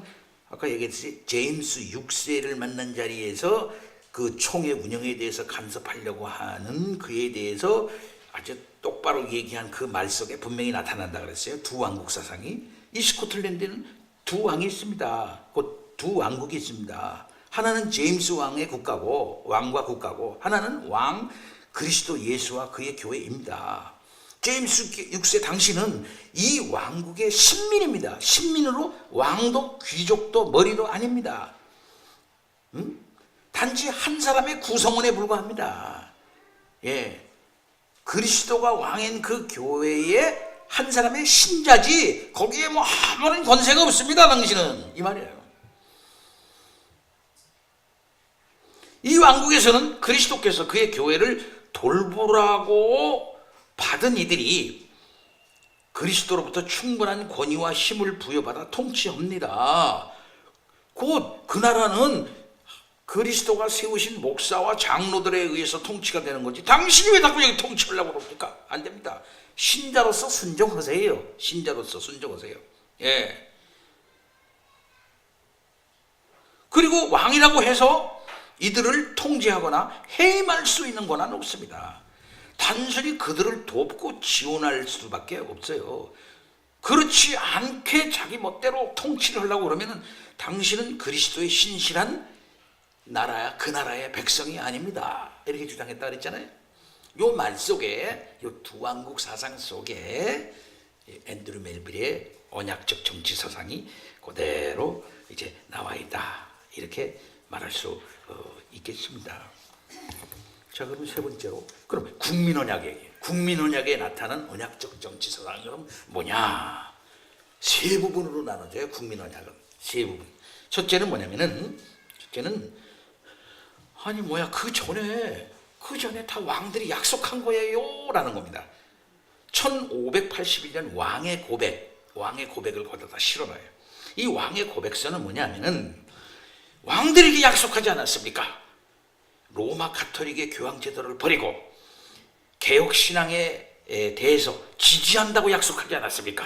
아까 얘기했듯이 제임스 6세를 만난 자리에서 그 총의 운영에 대해서 간섭하려고 하는 그에 대해서 아주 똑바로 얘기한 그 말 속에 분명히 나타난다 그랬어요. 두 왕국 사상이. 이 스코틀랜드는 두 왕이 있습니다. 곧 두 왕국이 있습니다. 하나는 제임스 왕의 국가고, 왕과 국가고, 하나는 왕 그리스도 예수와 그의 교회입니다. 제임스 6세 당시는 이 왕국의 신민입니다. 신민으로 왕도 귀족도 머리도 아닙니다. 단지 한 사람의 구성원에 불과합니다. 예, 그리스도가 왕인 그 교회의 한 사람의 신자지 거기에 뭐 아무런 권세가 없습니다. 당신은 이 말이에요. 이 왕국에서는 그리스도께서 그의 교회를 돌보라고 받은 이들이 그리스도로부터 충분한 권위와 힘을 부여받아 통치합니다. 곧 그 나라는 그리스도가 세우신 목사와 장로들에 의해서 통치가 되는 거지, 당신이 왜 자꾸 여기 통치하려고 그럽니까? 안 됩니다. 신자로서 순종하세요. 신자로서 순종하세요. 예. 그리고 왕이라고 해서 이들을 통제하거나 해임할 수 있는 권한은 없습니다. 단순히 그들을 돕고 지원할 수밖에 없어요. 그렇지 않게 자기 멋대로 통치를 하려고 그러면은 당신은 그리스도의 신실한 나라야, 그 나라의 백성이 아닙니다. 이렇게 주장했다 그랬잖아요. 요 말 속에, 요 두왕국 사상 속에 앤드류 멜빌의 언약적 정치 사상이 그대로 이제 나와 있다. 이렇게 말할 수 있겠습니다. 자, 그럼 세 번째로, 그럼 국민언약에 나타난 언약적 정치 사상이 그럼 뭐냐? 세 부분으로 나눠져요. 국민언약은 세 부분. 첫째는 뭐냐면은, 아니 뭐야, 그 전에 다 왕들이 약속한 거예요 라는 겁니다. 1581년 왕의 고백을 거기다 실어놔요. 이 왕의 고백서는 뭐냐면은 왕들에게 약속하지 않았습니까? 로마 가톨릭의 교황 제도를 버리고 개혁 신앙에 대해서 지지한다고 약속하지 않았습니까?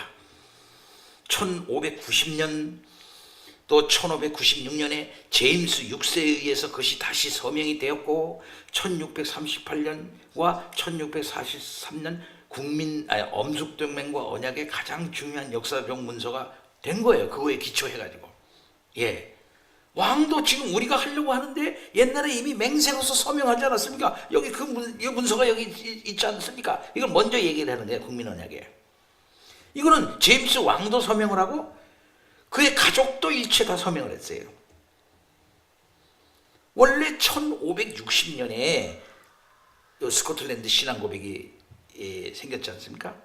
1590년 또 1596년에 제임스 6세에 의해서 그것이 다시 서명이 되었고 1638년과 1643년 엄숙동맹과 언약의 가장 중요한 역사적 문서가 된 거예요. 그거에 기초해가지고. 예. 왕도 지금 우리가 하려고 하는데 옛날에 이미 맹세로서 서명하지 않았습니까? 여기 이 문서가 여기 있지 않습니까? 이걸 먼저 얘기를 하는 거예요. 국민언약에. 이거는 제임스 왕도 서명을 하고 그의 가족도 일체 다 서명을 했어요. 원래 1560년에 스코틀랜드 신앙 고백이 생겼지 않습니까?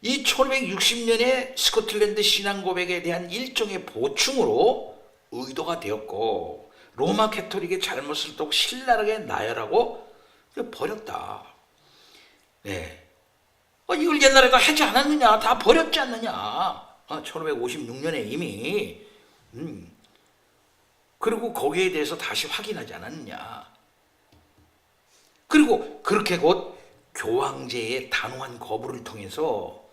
이 1560년에 스코틀랜드 신앙 고백에 대한 일종의 보충으로 의도가 되었고 로마 가톨릭의 잘못을 또 신랄하게 나열하고 버렸다. 네. 이걸 옛날에도 하지 않았느냐? 다 버렸지 않느냐? 1556년에 이미 그리고 거기에 대해서 다시 확인하지 않았느냐? 그리고 그렇게 곧 교황제의 단호한 거부를 통해서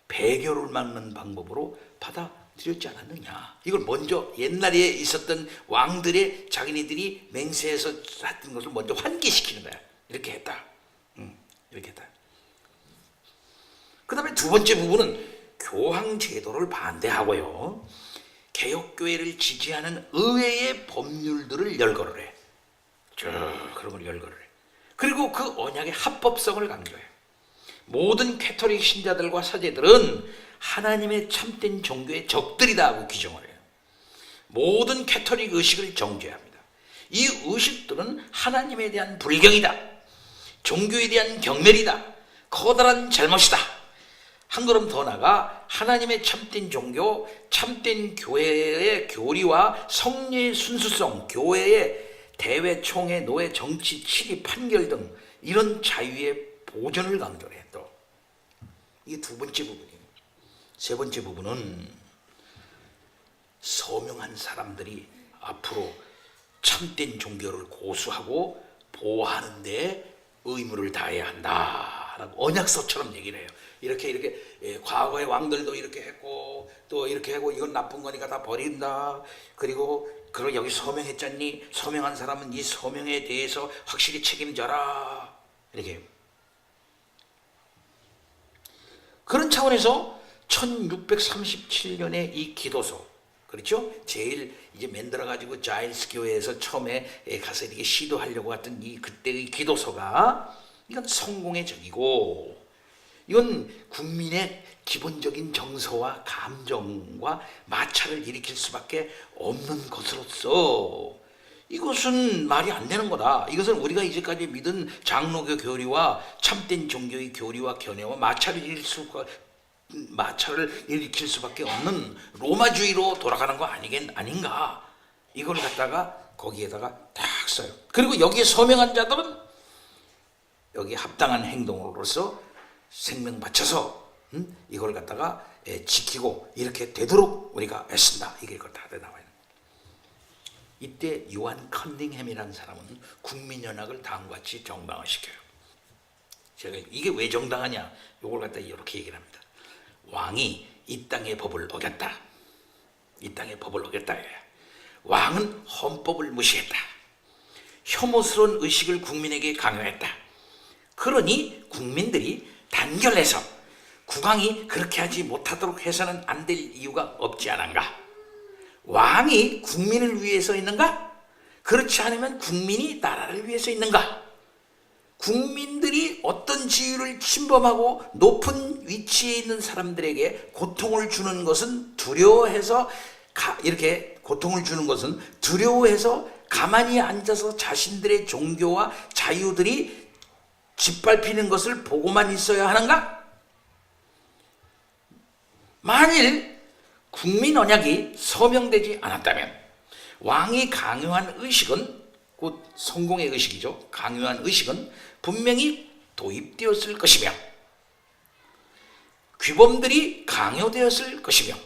배교를 막는 방법으로 받아들였지 않았느냐? 이걸 먼저 옛날에 있었던 왕들의 자기네들이 맹세해서 했던 것을 먼저 환기시키는 거야. 이렇게 했다. 이렇게 했다. 그 다음에 두 번째 부분은 교황 제도를 반대하고요. 개혁교회를 지지하는 의회의 법률들을 열거를 해. 그런 걸 열거를 해. 그리고 그 언약의 합법성을 강조해. 모든 캐톨릭 신자들과 사제들은 하나님의 참된 종교의 적들이다 하고 규정을 해요. 모든 캐톨릭 의식을 정죄합니다. 이 의식들은 하나님에 대한 불경이다. 종교에 대한 경멸이다. 커다란 잘못이다. 한 걸음 더 나가 하나님의 참된 종교, 참된 교회의 교리와 성례의 순수성, 교회의 대외, 총회, 노예, 정치, 치리, 판결 등 이런 자유의 보존을 강조해. 또 이게 두 번째 부분이에요. 세 번째 부분은 서명한 사람들이 앞으로 참된 종교를 고수하고 보호하는 데 의무를 다해야 한다라고 언약서처럼 얘기를 해요. 이렇게 과거의 왕들도 이렇게 했고 또 이렇게 하고 이건 나쁜 거니까 다 버린다. 그리고 여기 서명했잖니? 서명한 사람은 이 서명에 대해서 확실히 책임져라. 이렇게. 그런 차원에서 1637년에 이 기도서, 그렇죠? 제일 이제 만들어가지고 자일스 교회에서 처음에 가서 이렇게 시도하려고 했던 그때의 기도서가 이건 성공의 적이고 이건 국민의 기본적인 정서와 감정과 마찰을 일으킬 수밖에 없는 것으로서 이것은 말이 안 되는 거다. 이것은 우리가 이제까지 믿은 장로교 교리와 참된 종교의 교리와 견해와 마찰을 일으킬 수밖에 없는 로마주의로 돌아가는 거 아닌가. 이걸 갖다가 거기에다가 딱 써요. 그리고 여기에 서명한 자들은 여기 합당한 행동으로서 생명 바쳐서 이걸 갖다가 지키고 이렇게 되도록 우리가 애쓴다. 이게 다 나와요. 이때 요한 컨닝햄이라는 사람은 국민연합을 다음과 같이 정당화시켜요. 제가 이게 왜 정당하냐? 이걸 갖다 이렇게 얘기를 합니다. 왕이 이 땅의 법을 어겼다. 이 땅의 법을 어겼다. 왕은 헌법을 무시했다. 혐오스러운 의식을 국민에게 강요했다. 그러니 국민들이 단결해서 국왕이 그렇게 하지 못하도록 해서는 안 될 이유가 없지 않은가? 왕이 국민을 위해서 있는가? 그렇지 않으면 국민이 나라를 위해서 있는가? 국민들이 어떤 지위를 침범하고 높은 위치에 있는 사람들에게 고통을 주는 것은 두려워해서 이렇게 고통을 주는 것은 두려워해서 가만히 앉아서 자신들의 종교와 자유들이 짓밟히는 것을 보고만 있어야 하는가? 만일 국민 언약이 서명되지 않았다면 왕이 강요한 의식은 곧 성공의 의식이죠. 강요한 의식은 분명히 도입되었을 것이며 규범들이 강요되었을 것이며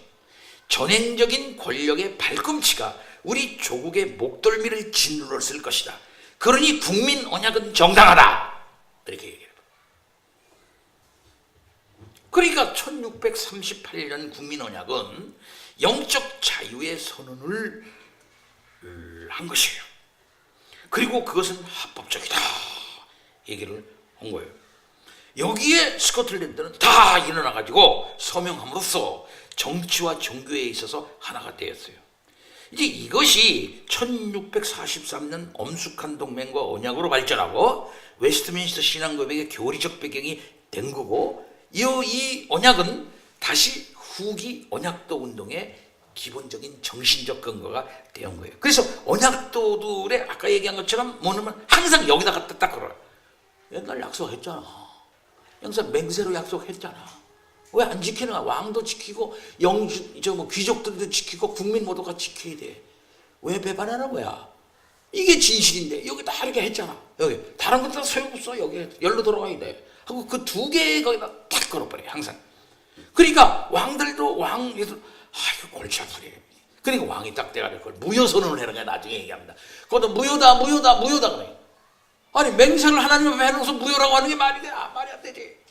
전행적인 권력의 발꿈치가 우리 조국의 목덜미를 짓눌렀을 것이다. 그러니 국민 언약은 정당하다. 이렇게 얘기해요. 그러니까 1638년 국민 언약은 영적 자유의 선언을 한 것이에요. 그리고 그것은 합법적이다 얘기를 한 거예요. 여기에 스코틀랜드는 다 일어나가지고 서명함으로써 정치와 종교에 있어서 하나가 되었어요. 이제 이것이 1643년 엄숙한 동맹과 언약으로 발전하고 웨스트민스터 신앙고백의 교리적 배경이 된 거고, 이 언약은 다시 후기 언약도 운동의 기본적인 정신적 근거가 되는 거예요. 그래서 언약도들의 아까 얘기한 것처럼 뭐냐면 항상 여기다 갖다 딱 걸어요. 옛날 약속했잖아. 항상 맹세로 약속했잖아. 왜 안 지키는 거야? 왕도 지키고 귀족들도 지키고 국민 모두가 지켜야 돼. 왜 배반하는 거야? 이게 진실인데 여기 다 이렇게 했잖아. 여기 다른 것도 다 소용없어. 여기 열로 돌아가야 돼 하고 그 두 개 거기다 딱 걸어버려요. 항상. 그러니까 왕들도 이거 골치 아프네. 그러니까 왕이 딱 돼가지고 그걸 무효선언을 해는 거야. 나중에 얘기합니다. 그것도 무효다 그래. 아니 맹세를 하나님 앞에 해놓고서 무효라고 하는 게 말이 돼? 말이 안 되지.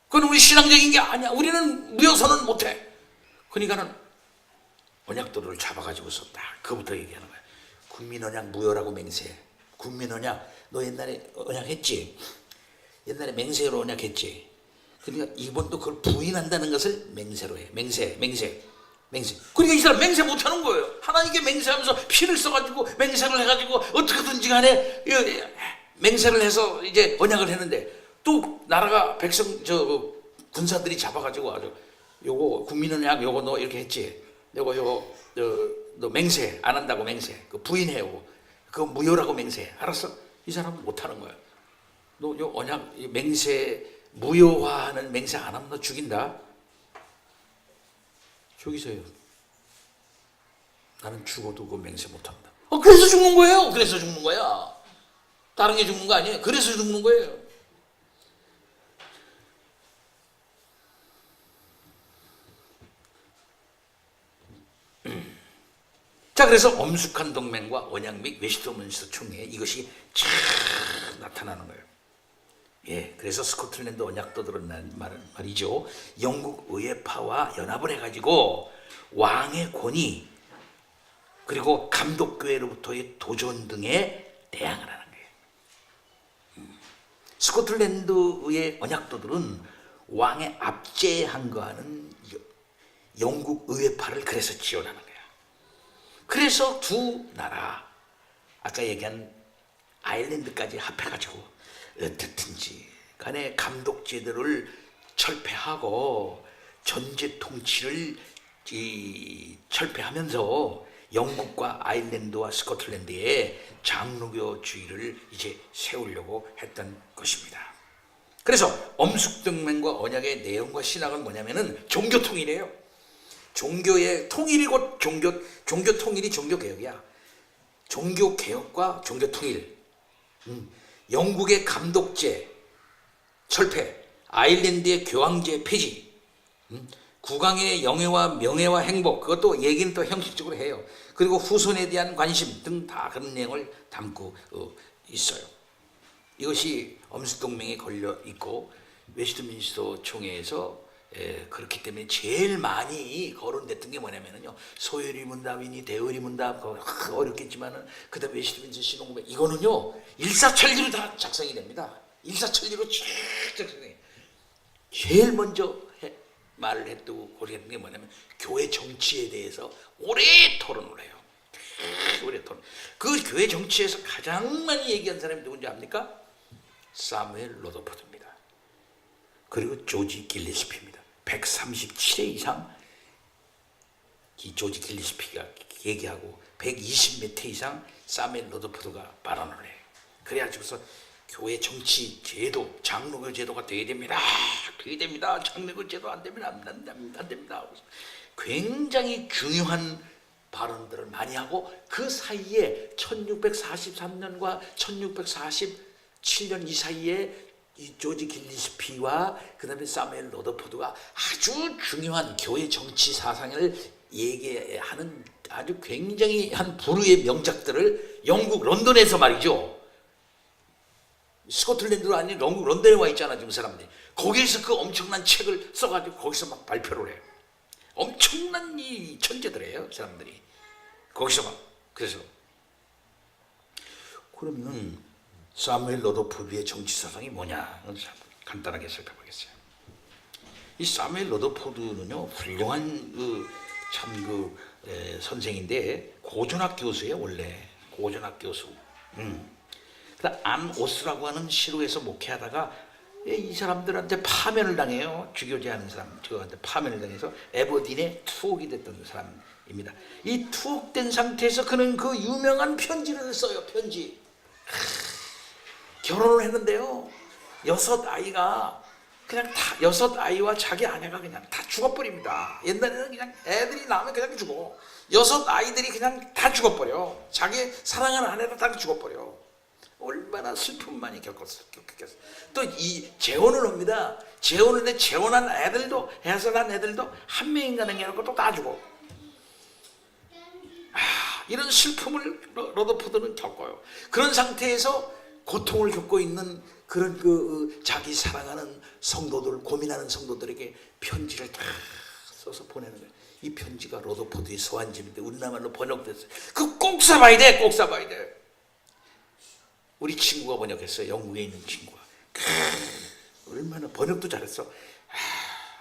그건 우리 신앙적인 게 아니야. 우리는 무효선언 못해. 그러니까는 언약도를 잡아가지고서 딱 그부터 얘기하는 거야. 국민 언약 무효라고 맹세해. 국민 언약 너 옛날에 언약했지? 옛날에 맹세로 언약했지? 그러니까 이번도 그걸 부인한다는 것을 맹세로 해. 맹세. 그러니까 이 사람 맹세 못하는 거예요. 하나님께 맹세하면서 피를 써가지고 맹세를 해가지고 어떻게든지 간에 맹세를 해서 이제 언약을 했는데 또 나라가 군사들이 잡아가지고 아주 요거 국민 언약 요거 너 이렇게 했지? 너 맹세 안 한다고 맹세. 그 부인해 요거. 그거 무효라고 맹세. 알았어? 이 사람은 못하는 거야. 너 요 언약 맹세 무효화하는 맹세 안 하면 너 죽인다. 죽이세요. 나는 죽어도 그 맹세 못한다. 그래서 죽는 거예요. 그래서 죽는 거야. 다른 게 죽는 거 아니에요. 그래서 죽는 거예요. 자, 그래서 엄숙한 동맹과 언약 및 웨스트민스터 총회 이것이 쫙 나타나는 거예요. 예, 그래서 스코틀랜드 언약도들은 말이죠. 영국 의회파와 연합을 해가지고 왕의 권위 그리고 감독교회로부터의 도전 등에 대항을 하는 거예요. 스코틀랜드의 언약도들은 왕의 압제에 항거하는 영국 의회파를 그래서 지원하는 거예요. 그래서 두 나라 아까 얘기한 아일랜드까지 합해가지고 어떻든지 간에 감독 제도를 철폐하고 전제 통치를 철폐하면서 영국과 아일랜드와 스코틀랜드에 장로교주의를 이제 세우려고 했던 것입니다. 그래서 엄숙동맹과 언약의 내용과 신학은 뭐냐면은 종교통일이에요. 종교의 통일이 곧 종교 통일이 종교개혁이야. 종교개혁과 종교통일. 영국의 감독제 철폐, 아일랜드의 교황제 폐지, 국왕의 영예와 명예와 행복, 그것도 얘기는 또 형식적으로 해요. 그리고 후손에 대한 관심 등 다 그런 내용을 담고 있어요. 이것이 엄숙동맹에 걸려 있고 웨스트민스터 총회에서 그렇기 때문에 제일 많이 거론됐던 게 뭐냐면요, 소요리 문답이니 대의리 문답 어렵겠지만은 그다음에 웨스트민스터 신앙고백 이거는요 일사천리로 다 작성이 됩니다. 일사천리로 쭉 작성해. 제일 먼저 말을 했다고 고려했는 게 뭐냐면 교회 정치에 대해서 오래 토론을 해요. 오래 토론. 그 교회 정치에서 가장 많이 얘기한 사람이 누군지 압니까? 사무엘 러더포드입니다. 그리고 조지 길리스피입니다. 137회 이상 이 조지 길리스피가 얘기하고 120몇 회 이상 사무엘 러더포드가 발언을 해요. 그래가지고서 교회 정치 제도, 장로교 제도가 돼야 됩니다. 돼야 됩니다. 장로교 제도 안 되면 안 됩니다. 굉장히 중요한 발언들을 많이 하고 그 사이에 1643년과 1647년 이 사이에 이 조지 길리스피와 그 다음에 사무엘 러더포드가 아주 중요한 교회 정치 사상을 얘기하는 아주 굉장히 한 부류의 명작들을 영국 런던에서 말이죠. 스코틀랜드도 아닌 영국 런던에 와 있잖아 지금 사람들이. 거기에서 그 엄청난 책을 써가지고 거기서 막 발표를 해요. 엄청난 이 천재들이에요 사람들이. 거기서 막. 그래서 그러면 사무엘 러더포드의 정치 사상이 뭐냐 간단하게 살펴보겠어요. 이 사무엘 러더포드는요 훌륭한 선생인데 고전학 교수예요. 원래 고전학 교수. 안 오스라고 하는 시로에서 목회하다가 이 사람들한테 파면을 당해요. 주교제하는 사람, 저한테 파면을 당해서 에버딘에 투옥이 됐던 사람입니다. 이 투옥된 상태에서 그는 그 유명한 편지를 써요. 편지. 결혼을 했는데요. 6아이가 그냥 다 6아이와 자기 아내가 그냥 다 죽어버립니다. 옛날에는 그냥 애들이 낳으면 그냥 죽어. 6아이들이 그냥 다 죽어버려. 자기 사랑하는 아내도 다 죽어버려. 얼마나 슬픔 많이 겪었겠어. 또 이 재혼을 합니다. 재혼을 해 재혼한 애들도 해서난 애들도 한 명인가 남겨놓고 또 다 죽어. 이런 슬픔을 러더포드는 겪어요. 그런 상태에서 고통을 겪고 있는 그런 자기 사랑하는 성도들, 고민하는 성도들에게 편지를 다 써서 보내는 거예요. 이 편지가 러더포드의 서한집인데 우리나라말로 번역됐어요. 그거 꼭 사봐야 돼. 꼭 사봐야 돼. 우리 친구가 번역했어요. 영국에 있는 친구가. 얼마나 번역도 잘했어.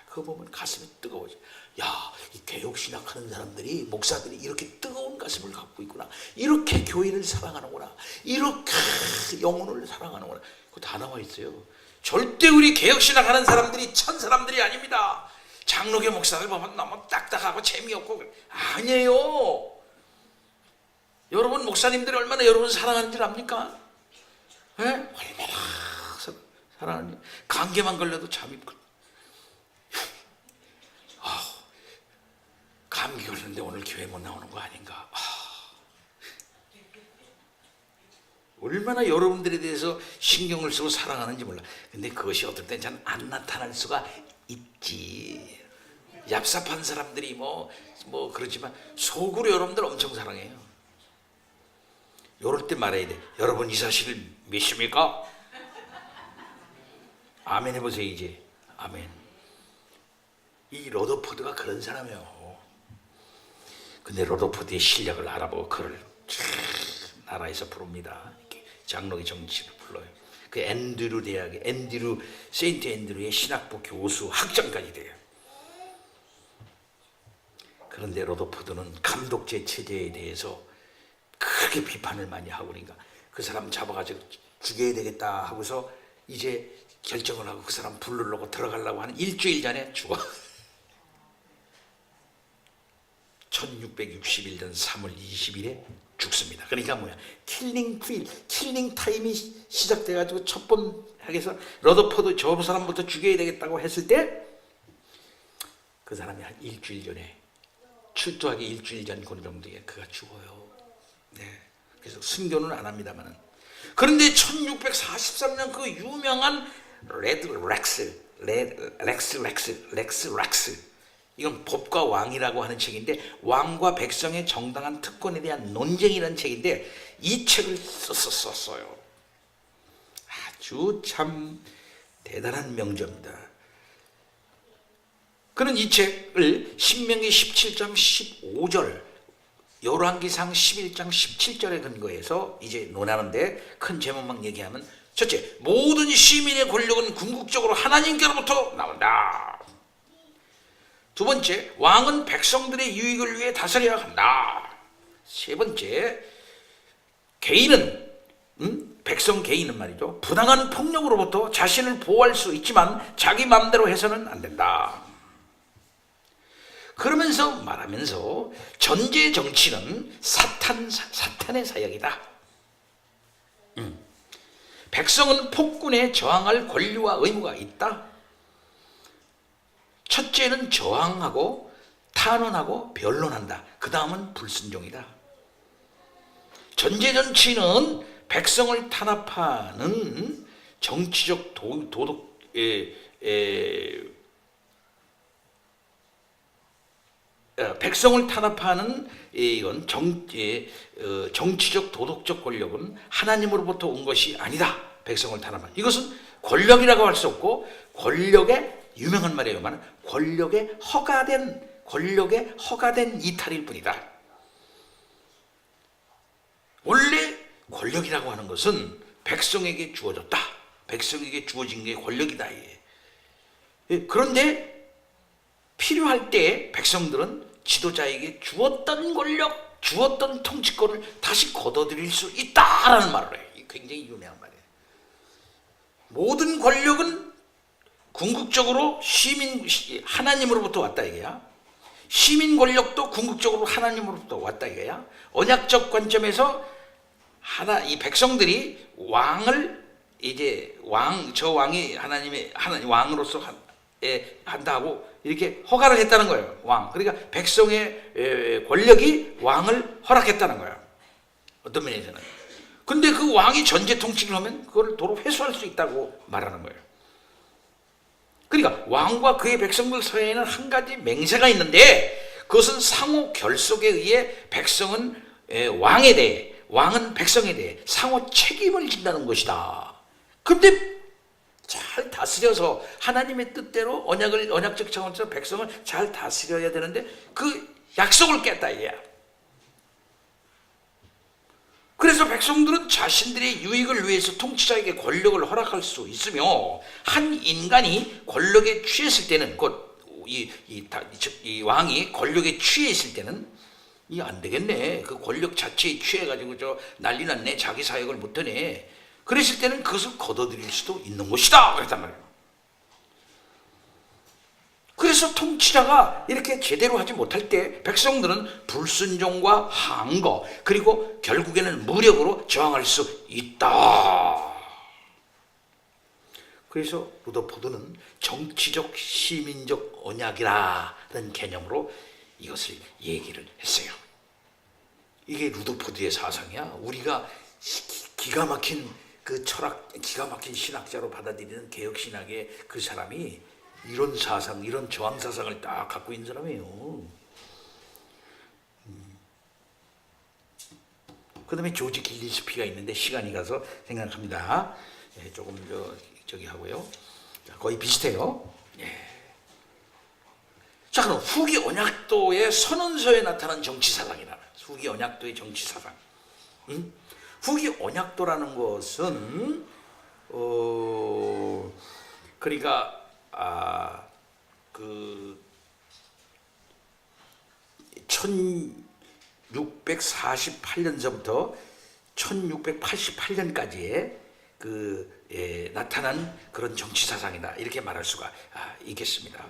그거 보면 가슴이 뜨거워져. 야, 이 개혁신학하는 사람들이, 목사들이 이렇게 뜨거운 가슴을 갖고 있구나. 이렇게 교회를 사랑하는구나. 이렇게 영혼을 사랑하는구나. 그거 다 나와 있어요. 절대 우리 개혁신학하는 사람들이 천 사람들이 아닙니다. 장로교 목사들 보면 너무 딱딱하고 재미없고 아니에요. 여러분 목사님들이 얼마나 여러분 사랑하는 줄 압니까? 네? 얼마나 사랑하는 감기만 걸려도 잠이 감기 걸렸는데 오늘 교회 못 나오는 거 아닌가? 얼마나 여러분들에 대해서 신경을 쓰고 사랑하는지 몰라. 근데 그것이 어떨 땐 잘 안 나타날 수가 있지. 얍삽한 사람들이 뭐 그러지만 속으로 여러분들 엄청 사랑해요. 이럴 때 말해야 돼. 여러분 이 사실을 믿습니까? 아멘 해보세요 이제. 아멘. 이 러더포드가 그런 사람이에요. 근데 러더포드의 실력을 알아보고 그를 나라에서 부릅니다. 장로교 정치를 불러요. 그 앤드류 대학의 세인트 앤드류의 신학부 교수 학장까지 돼요. 그런데 러더포드는 감독제 체제에 대해서 크게 비판을 많이 하고 그러니까 그 사람 잡아가지고 죽여야 되겠다 하고서 이제 결정을 하고 그 사람 부르려고 들어가려고 하는 일주일 전에 죽어. 1661년 3월 20일에 죽습니다. 그러니까 뭐야? 킬링 타임이 시작돼가지고 첫 번 하게서 러더포드 저 사람부터 죽여야 되겠다고 했을 때 그 사람이 한 일주일 전에 출두하기 일주일 전 정도에 그가 죽어요. 네. 그래서 순교는 안 합니다만은. 그런데 1643년 그 유명한 렉스 이건 법과 왕이라고 하는 책인데 왕과 백성의 정당한 특권에 대한 논쟁이라는 책인데 이 책을 썼어요. 아주 참 대단한 명저입니다. 그는 이 책을 신명기 17장 15절 열왕기상 11장 17절에 근거해서 이제 논하는데 큰 제목만 얘기하면 첫째, 모든 시민의 권력은 궁극적으로 하나님께로부터 나온다. 두 번째, 왕은 백성들의 유익을 위해 다스려야 한다. 세 번째, 백성 개인은 말이죠, 부당한 폭력으로부터 자신을 보호할 수 있지만 자기 마음대로 해서는 안 된다. 그러면서 말하면서 전제 정치는 사탄의 사역이다. 백성은 폭군에 저항할 권리와 의무가 있다. 첫째는 저항하고 탄원하고 변론한다. 그 다음은 불순종이다. 전제 정치는 백성을 탄압하는 정치적 백성을 탄압하는 이건 정치적 도덕적 권력은 하나님으로부터 온 것이 아니다. 백성을 탄압하는 이것은 권력이라고 할 수 없고, 권력의 유명한 말이에요. 권력에 허가된 이탈일 뿐이다. 원래 권력이라고 하는 것은 백성에게 주어졌다. 백성에게 주어진 게 권력이다. 그런데 필요할 때 백성들은 지도자에게 주었던 권력, 주었던 통치권을 다시 거둬들일 수 있다라는 말을 해요. 굉장히 유명한 말이에요. 모든 권력은 궁극적으로 하나님으로부터 왔다 이거야. 시민 권력도 궁극적으로 하나님으로부터 왔다 이거야. 언약적 관점에서 이 백성들이 왕을 이제 저 왕이 하나님 왕으로서 한다고 이렇게 허가를 했다는 거예요. 왕. 그러니까 백성의 권력이 왕을 허락했다는 거예요. 어떤 면에서는. 근데 그 왕이 전제 통치를 하면 그걸 도로 회수할 수 있다고 말하는 거예요. 그러니까 왕과 그의 백성들 사이에는 한 가지 맹세가 있는데, 그것은 상호 결속에 의해 백성은 왕에 대해, 왕은 백성에 대해 상호 책임을 진다는 것이다. 근데 잘 다스려서 하나님의 뜻대로 언약적 차원에서 백성을 잘 다스려야 되는데 그 약속을 깼다 이거야. 그래서 백성들은 자신들의 유익을 위해서 통치자에게 권력을 허락할 수 있으며, 한 인간이 권력에 취했을 때는, 곧 이 왕이 권력에 취해 있을 때는 이 안 되겠네. 그 권력 자체에 취해가지고 저 난리 났네. 자기 사역을 못하네. 그랬을 때는 그것을 거둬들일 수도 있는 것이다. 그랬단 말이에요. 그래서 통치자가 이렇게 제대로 하지 못할 때 백성들은 불순종과 항거, 그리고 결국에는 무력으로 저항할 수 있다. 그래서 루더포드는 정치적 시민적 언약이라는 개념으로 이것을 얘기를 했어요. 이게 루더포드의 사상이야. 우리가 기가 막힌 그 철학, 기가 막힌 신학자로 받아들이는 개혁신학의 그 사람이 이런 사상, 이런 저항 사상을 딱 갖고 있는 사람이에요. 그 다음에 조지 길리스피가 있는데 시간이 가서 생각합니다. 조금 저기 하고요. 거의 비슷해요. 자, 그럼 후기 언약도의 선언서에 나타난 정치 사상이라. 후기 언약도의 정치 사상. 후기 언약도라는 것은 그러니까 그 1648년서부터 1688년까지의 나타난 그런 정치 사상이다, 이렇게 말할 수가 있겠습니다.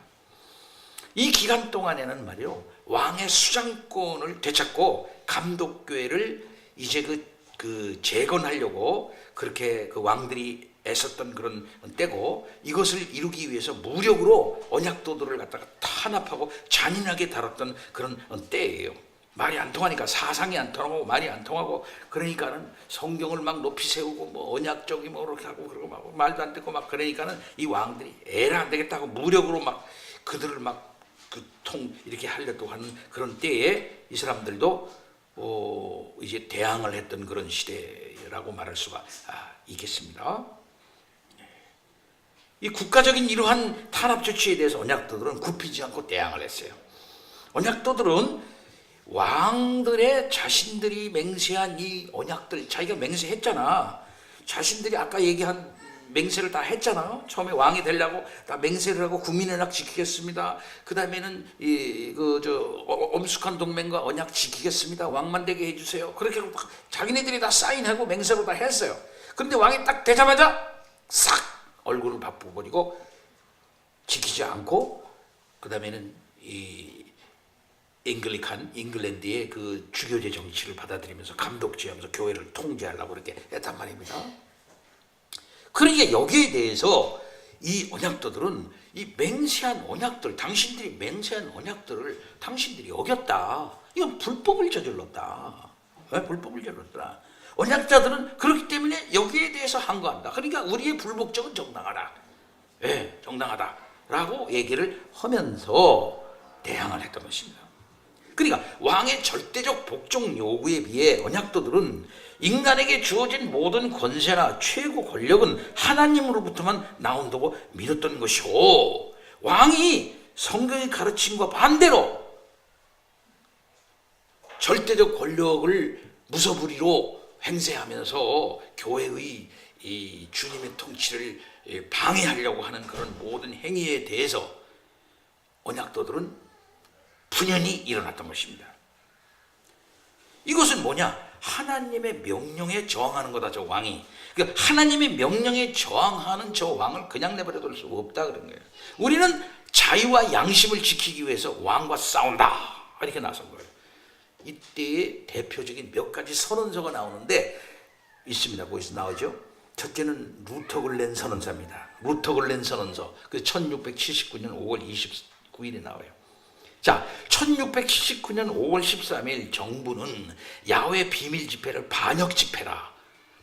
이 기간 동안에는 말이요, 왕의 수장권을 되찾고 감독교회를 이제 그 재건하려고 그렇게 그 왕들이 애썼던 그런 때고, 이것을 이루기 위해서 무력으로 언약도들을 갖다가 탄압하고 잔인하게 다뤘던 그런 때예요. 말이 안 통하니까, 사상이 안 통하고 말이 안 통하고, 그러니까는 성경을 막 높이 세우고 뭐 언약적이 뭐 그렇게 하고 그러고 막 말도 안 듣고 막 그러니까는 이 왕들이 에라 안 되겠다고 무력으로 막 그들을 막 이렇게 하려고 하는 그런 때에 이 사람들도 이제 대항을 했던 그런 시대라고 말할 수가 있겠습니다. 이 국가적인 이러한 탄압 조치에 대해서 언약도들은 굽히지 않고 대항을 했어요. 언약도들은 왕들의 자신들이 맹세한 이 언약들, 자기가 맹세했잖아. 자신들이 아까 얘기한 맹세를 다 했잖아요. 처음에 왕이 되려고 다 맹세를 하고 국민의 언약 지키겠습니다. 그 다음에는 엄숙한 동맹과 언약 지키겠습니다. 왕만 되게 해주세요. 그렇게 자기네들이 다 사인하고 맹세로 다 했어요. 그런데 왕이 딱 되자마자 싹 얼굴을 바꿔버리고 지키지 않고, 그 다음에는 이 잉글랜드의 그 주교제 정치를 받아들이면서 감독제하면서 교회를 통제하려고 그렇게 했단 말입니다. 그러니까 여기에 대해서 이 언약도들은 이 맹세한 언약들, 당신들이 맹세한 언약들을 당신들이 어겼다. 이건 불법을 저질렀다. 왜 불법을 저질렀다? 언약자들은 그렇기 때문에 여기에 대해서 항거한다. 그러니까 우리의 불복종은 정당하다. 예, 정당하다라고 얘기를 하면서 대항을 했던 것입니다. 그러니까 왕의 절대적 복종 요구에 비해 언약도들은 인간에게 주어진 모든 권세나 최고 권력은 하나님으로부터만 나온다고 믿었던 것이고, 왕이 성경의 가르침과 반대로 절대적 권력을 무소불위로 행세하면서 교회의 이 주님의 통치를 방해하려고 하는 그런 모든 행위에 대해서 언약도들은 분연히 일어났던 것입니다. 이것은 뭐냐? 하나님의 명령에 저항하는 거다, 저 왕이. 그러니까 하나님의 명령에 저항하는 저 왕을 그냥 내버려둘 수 없다 그런 거예요. 우리는 자유와 양심을 지키기 위해서 왕과 싸운다, 이렇게 나선 거예요. 이때의 대표적인 몇 가지 선언서가 나오는데 있습니다. 거기서 나오죠. 첫째는 루터글렌 선언서입니다. 루터글렌 선언서, 그 1679년 5월 29일에 나와요. 자, 1679년 5월 13일 정부는 야외 비밀 집회를 반역 집회라,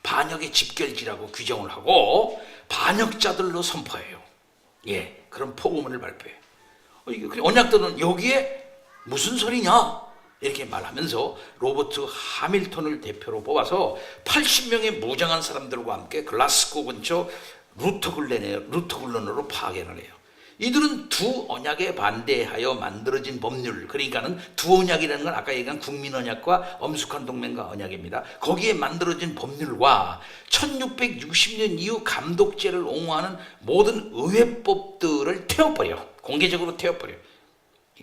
반역의 집결지라고 규정을 하고 반역자들로 선포해요. 예, 그런 포고문을 발표해요. 언약도는 여기에 무슨 소리냐? 이렇게 말하면서 로버트 하밀턴을 대표로 뽑아서 80명의 무장한 사람들과 함께 글라스고 근처 루터글렌으로 파견을 해요. 이들은 두 언약에 반대하여 만들어진 법률, 그러니까는 두 언약이라는 건 아까 얘기한 국민 언약과 엄숙한 동맹과 언약입니다. 거기에 만들어진 법률과 1660년 이후 감독제를 옹호하는 모든 의회법들을 태워버려. 공개적으로 태워버려.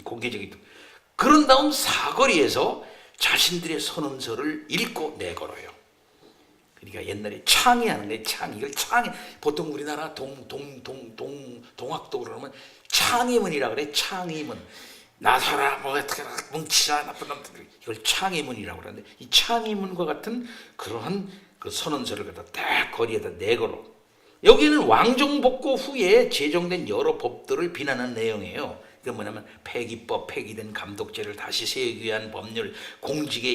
공개적인. 그런 다음 사거리에서 자신들의 선언서를 읽고 내걸어요. 그러니까 옛날에 창의하는 거예요. 이걸 창의. 보통 우리나라 동학도 그러면 창의문이라 그래. 창의문. 나서라, 뭐 어떻게 뭉치자, 나쁜 놈들. 이걸 창의문이라고 그러는데, 이 창의문과 같은 그러한 그 선언서를 갖다 딱 거리에다 내걸어. 여기는 왕정 복고 후에 제정된 여러 법들을 비난하는 내용이에요. 그 뭐냐면 폐기법, 폐기된 감독제를 다시 세우기 위한 법률, 공직에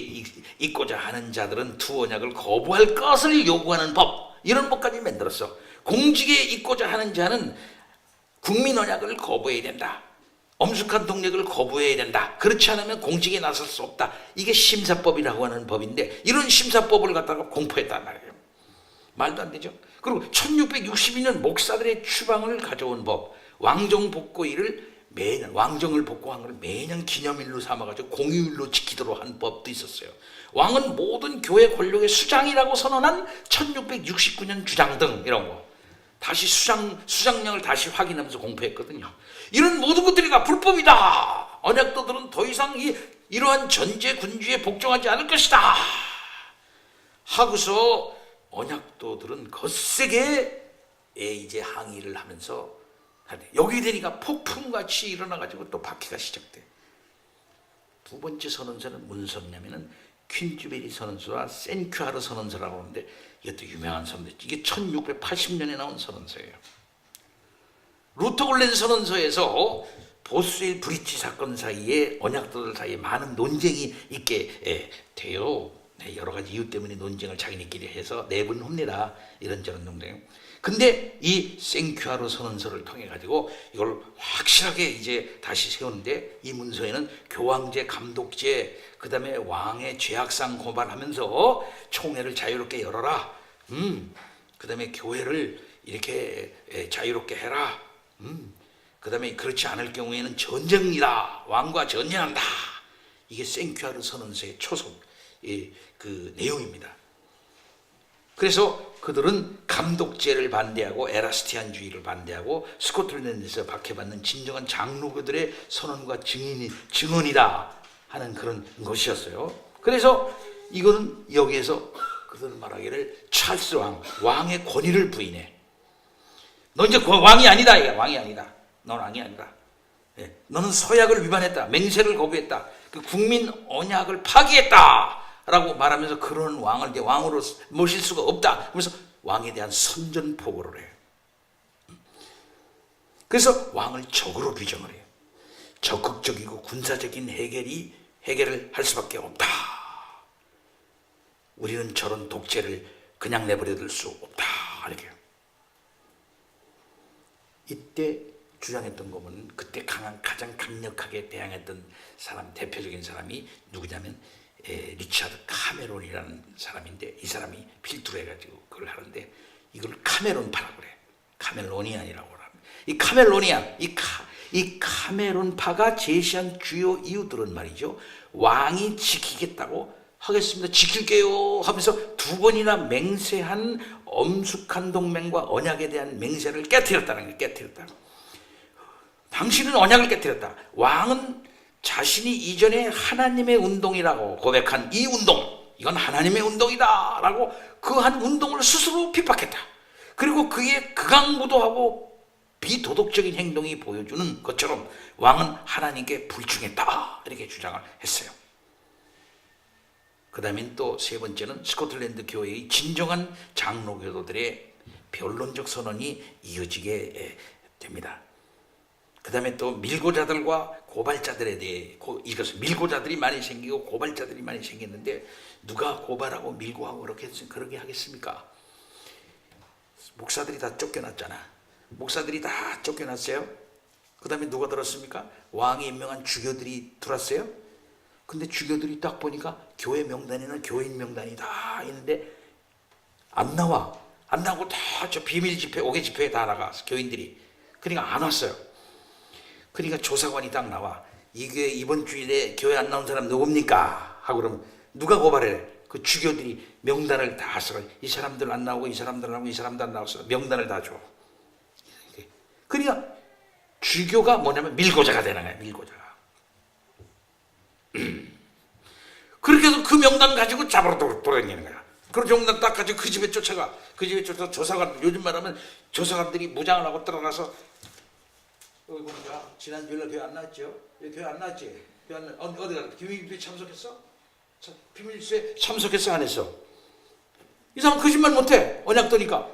있고자 하는 자들은 두 언약을 거부할 것을 요구하는 법, 이런 법까지 만들었어. 공직에 있고자 하는 자는 국민 언약을 거부해야 된다. 엄숙한 동력을 거부해야 된다. 그렇지 않으면 공직에 나설 수 없다. 이게 심사법이라고 하는 법인데, 이런 심사법을 갖다가 공포했단 말이에요. 말도 안 되죠. 그리고 1662년 목사들의 추방을 가져온 법, 왕정 복고일을 매년, 왕정을 복고한 걸 매년 기념일로 삼아가지고 공휴일로 지키도록 한 법도 있었어요. 왕은 모든 교회 권력의 수장이라고 선언한 1669년 주장 등 이런 거 다시 수장령을 다시 확인하면서 공포했거든요. 이런 모든 것들이 다 불법이다. 언약도들은 더 이상 이러한 전제 군주에 복종하지 않을 것이다 하고서 언약도들은 거세게 이제 항의를 하면서, 여기 되니까 폭풍같이 일어나가지고 또 박해가 시작돼. 두 번째 선언서는 무슨 선언이냐면은 퀸즈베리 선언서와 센큐하르 선언서라고 하는데, 이것도 유명한 선언서. 이게 1680년에 나온 선언서예요. 루터글렌 선언서에서 보스웰 브릿지 사건 사이에 언약도들 사이에 많은 논쟁이 있게 돼요. 여러 가지 이유 때문에 논쟁을 자기네끼리 해서 내분합니다. 이런저런 논쟁. 근데 이 생큐아르 선언서를 통해 가지고 이걸 확실하게 이제 다시 세우는데, 이 문서에는 교황제, 감독제, 그 다음에 왕의 죄악상 고발하면서 총회를 자유롭게 열어라. 그 다음에 교회를 이렇게 자유롭게 해라. 그 다음에 그렇지 않을 경우에는 전쟁이다. 왕과 전쟁한다. 이게 생큐아르 선언서의 초속 그 내용입니다. 그래서 그들은 감독제를 반대하고 에라스티안주의를 반대하고 스코틀랜드에서 박해받는 진정한 장로교들의 선언과 증언이다 하는 그런 것이었어요. 그래서 이거는 여기에서 그들은 말하기를 찰스 왕의 권위를 부인해. 너 이제 왕이 아니다. 왕이 아니다. 넌 왕이 아니다. 너는 서약을 위반했다. 맹세를 거부했다. 그 국민 언약을 파기했다 라고 말하면서 그런 왕을 이제 왕으로 모실 수가 없다. 그래서 왕에 대한 선전포고를 해요. 그래서 왕을 적으로 규정을 해요. 적극적이고 군사적인 해결을 할 수밖에 없다. 우리는 저런 독재를 그냥 내버려둘 수 없다. 이렇게. 이때 주장했던 거는 그때 가장 강력하게 대항했던 사람, 대표적인 사람이 누구냐면 리차드 카메론이라는 사람인데, 이 사람이 필두로 해가지고 그걸 하는데 이걸 카메론파라고 그래. 카멜로니안이라고 합니다. 이 카멜로니안, 이 카메론파가 제시한 주요 이유들은 말이죠, 왕이 지키겠다고 하겠습니다, 지킬게요 하면서 두 번이나 맹세한 엄숙한 동맹과 언약에 대한 맹세를 깨뜨렸다는 거예요. 깨뜨렸다. 당신은 언약을 깨뜨렸다. 왕은 자신이 이전에 하나님의 운동이라고 고백한 이 운동, 이건 하나님의 운동이다 라고 그 한 운동을 스스로 핍박했다. 그리고 그의 극악무도하고 비도덕적인 행동이 보여주는 것처럼 왕은 하나님께 불충했다 이렇게 주장을 했어요. 그 다음에 또 세 번째는 스코틀랜드 교회의 진정한 장로교도들의 변론적 선언이 이어지게 됩니다. 그 다음에 또 밀고자들과 고발자들에 대해 이것은 밀고자들이 많이 생기고 고발자들이 많이 생겼는데 누가 고발하고 밀고하고 그렇게 하겠습니까? 목사들이 다 쫓겨났잖아. 목사들이 다 쫓겨났어요. 그 다음에 누가 들었습니까? 왕이 임명한 주교들이 들었어요. 근데 주교들이 딱 보니까 교회 명단에는 교인 명단이 다 있는데 안 나와. 안 나오고 다 저 비밀 집회, 5개 집회에 다 나가, 교인들이. 그러니까 안 왔어요. 그러니까 조사관이 딱 나와. 이번 주일에 교회 안 나온 사람 누굽니까? 하고 그러면 누가 고발해? 그 주교들이 명단을 다 써. 이 사람들 안 나오고 이 사람들 안 나오고 이 사람들 안 나왔어. 명단을 다 줘. 그러니까 주교가 뭐냐면 밀고자가 되는 거야. 밀고자가. 그렇게 해서 그 명단 가지고 잡으러 돌아다니는 거야. 그 명단 딱 가지고 그 집에 쫓아가. 그 집에 쫓아가 조사관, 요즘 말하면 조사관들이 무장을 하고 들어가서 여기 보니까 지난 주일날 교회 안 나왔죠? 교회 안 나왔지? 교회 안 나, 어디 가? 비밀집회 참석했어? 비밀집회 참석했어? 안 했어? 이 사람 거짓말 못해. 언약 떠니까.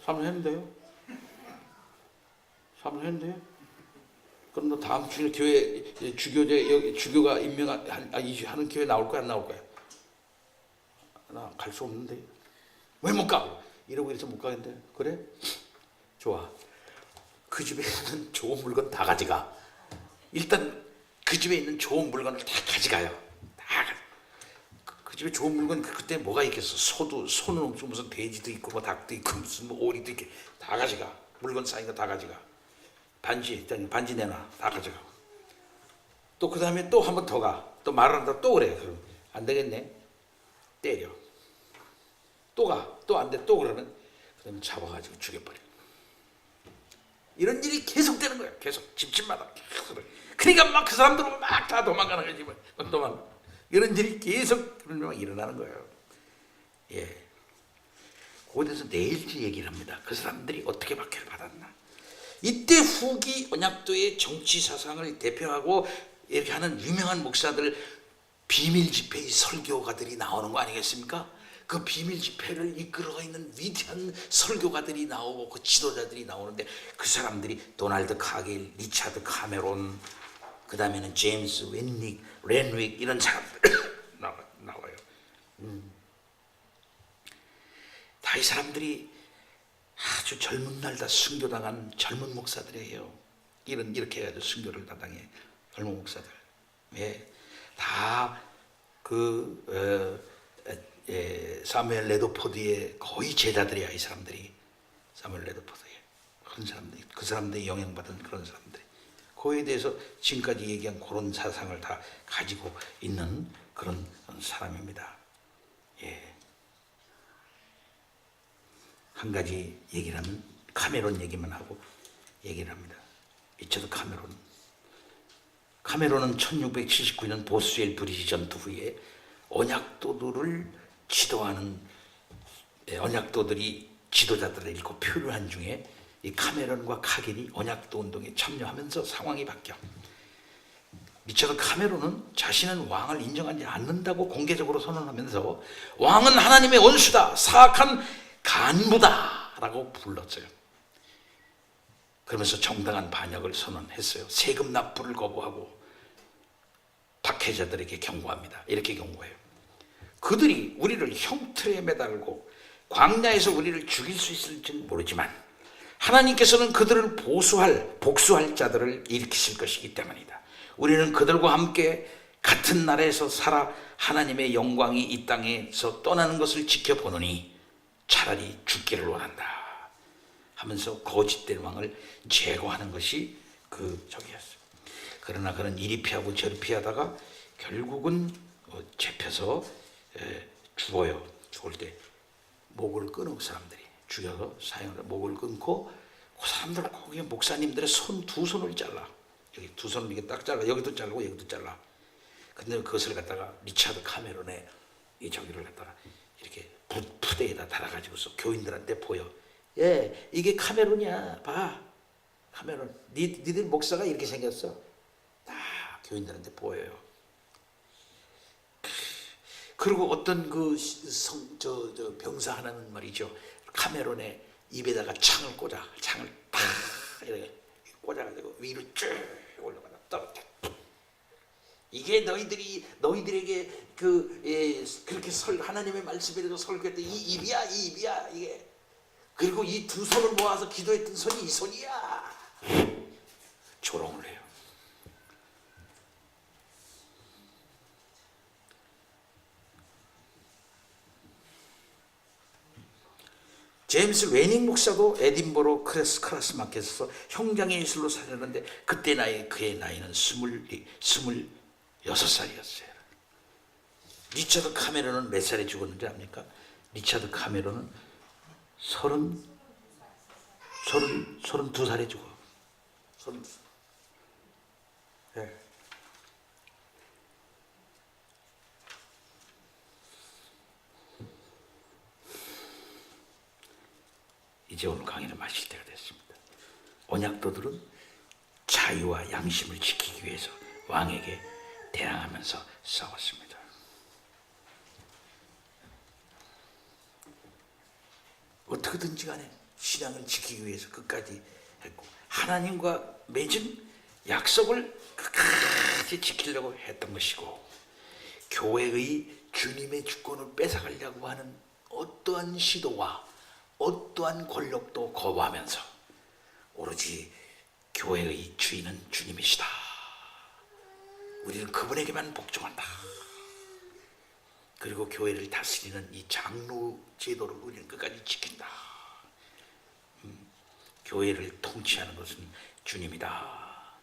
참석했는데요? 참석했는데요? 그럼 너 다음 주에 교회 주교가 하는 교회 나올 거야, 안 나올 거야? 나 갈 수 없는데. 왜 못 가? 이러고 이래서 못 가겠는데. 그래? 좋아. 그 집에 있는 좋은 물건 다 가져가. 일단 그 집에 있는 좋은 물건을 다 가져가요. 그 집에 좋은 물건 그때 뭐가 있겠어? 소는 없고 무슨 돼지도 있고 뭐 닭도 있고 무슨 뭐 오리도 있게 다 가져가. 물건 쌓인 거 다 가져가. 반지 내놔. 다 가져가. 또 그 다음에 또 한 번 더 가. 또 말한다 또 그래. 그럼 안 되겠네. 때려. 또 가. 또 안 돼. 또 그러면 그다음에 잡아가지고 죽여버려. 이런 일이 계속되는 거야. 계속 집집마다 계속. 그러니까 막 그 사람들은 막 다 도망가는 거지. 뭐. 이런 일이 계속 일어나는 거예요. 예. 그거에 대해서 내일지 얘기를 합니다. 그 사람들이 어떻게 박해를 받았나. 이때 후기 언약도의 정치 사상을 대표하고 이렇게 하는 유명한 목사들, 비밀 집회의 설교가들이 나오는 거 아니겠습니까? 그 비밀 집회를 이끌어 있는 위대한 설교가들이 나오고 그 지도자들이 나오는데 그 사람들이 도널드 카길, 리차드 카메론, 그 다음에는 제임스 렌윅 이런 사람들 나와요. 다 이 사람들이 아주 젊은 날 다 순교당한 젊은 목사들이에요. 이렇게 해가지고 순교를 다 당해. 젊은 목사들. 예. 다 사무엘 레더포드의 거의 제자들이야, 이 사람들이. 사무엘 레더포드의 그런 사람들이, 그 사람들이 영향받은 그런 사람들이. 그거에 대해서 지금까지 얘기한 그런 사상을 다 가지고 있는 그런 사람입니다. 한 가지 얘기를 하면 카메론 얘기만 하고 얘기를 합니다. 리처드 카메론은 1679년 보스웰 브리지 전투 후에 언약도들을 지도하는 언약도들이 지도자들을 읽고 표류한 중에 이 카메론과 카길이 언약도 운동에 참여하면서 상황이 바뀌어. 리처드 카메론은 자신은 왕을 인정하지 않는다고 공개적으로 선언하면서 왕은 하나님의 원수다, 사악한 간부다 라고 불렀어요. 그러면서 정당한 반역을 선언했어요. 세금 납부를 거부하고 박해자들에게 경고합니다. 이렇게 경고해요. 그들이 우리를 형틀에 매달고 광야에서 우리를 죽일 수 있을지는 모르지만 하나님께서는 그들을 복수할 자들을 일으키실 것이기 때문이다. 우리는 그들과 함께 같은 나라에서 살아 하나님의 영광이 이 땅에서 떠나는 것을 지켜보느니 차라리 죽기를 원한다 하면서 거짓된 왕을 제거하는 것이 그 적이었어요. 그러나 그는 이리 피하고 저리 피하다가 결국은 잡혀서 죽어요. 죽을 때 목을 끊어 사람들이 죽여서 사형을 목을 끊고 그 사람들 거기 목사님들의 두 손을 잘라. 여기 두 손을 이렇게 딱 잘라. 여기도 자르고 여기도 잘라. 근데 그것을 갖다가 리처드 카메론의 이 저기를 갖다가 이렇게 푸대에다 달아가지고서 교인들한테 보여. 예, 이게 카메론이야. 봐, 카메론. 니들 목사가 이렇게 생겼어. 다 교인들한테 보여요. 그리고 어떤 그 병사 하나는 말이죠. 카메론의 입에다가 창을 꽂아. 창을 탁 이렇게 꽂아가지고 위로 쭉 올라가다 떨어져. 이게 너희들에게 그렇게 하나님의 말씀에도 설교했던 이 입이야 이게. 그리고 이 두 손을 모아서 기도했던 손이 이 손이야. 조롱을 해요. 제임스 웨닝 목사도 에딘버러 크라스 마켓에서 형장의 예술로 살았는데 그때 그의 나이는 26살이었어요. 리처드 카메론은 몇 살에 죽었는지 압니까? 리처드 카메론은 32살에 죽어. 32살. 네. 이제 오늘 강의를 마칠 때가 됐습니다. 언약도들은 자유와 양심을 지키기 위해서 왕에게 대항하면서 싸웠습니다. 어떻게든지 간에 신앙을 지키기 위해서 끝까지 했고 하나님과 맺은 약속을 끝까지 지키려고 했던 것이고 교회의 주님의 주권을 뺏어가려고 하는 어떠한 시도와 어떠한 권력도 거부하면서 오로지 교회의 주인은 주님이시다. 우리는 그분에게만 복종한다. 그리고 교회를 다스리는 이 장로 제도를 우리는 끝까지 지킨다. 교회를 통치하는 것은 주님이다.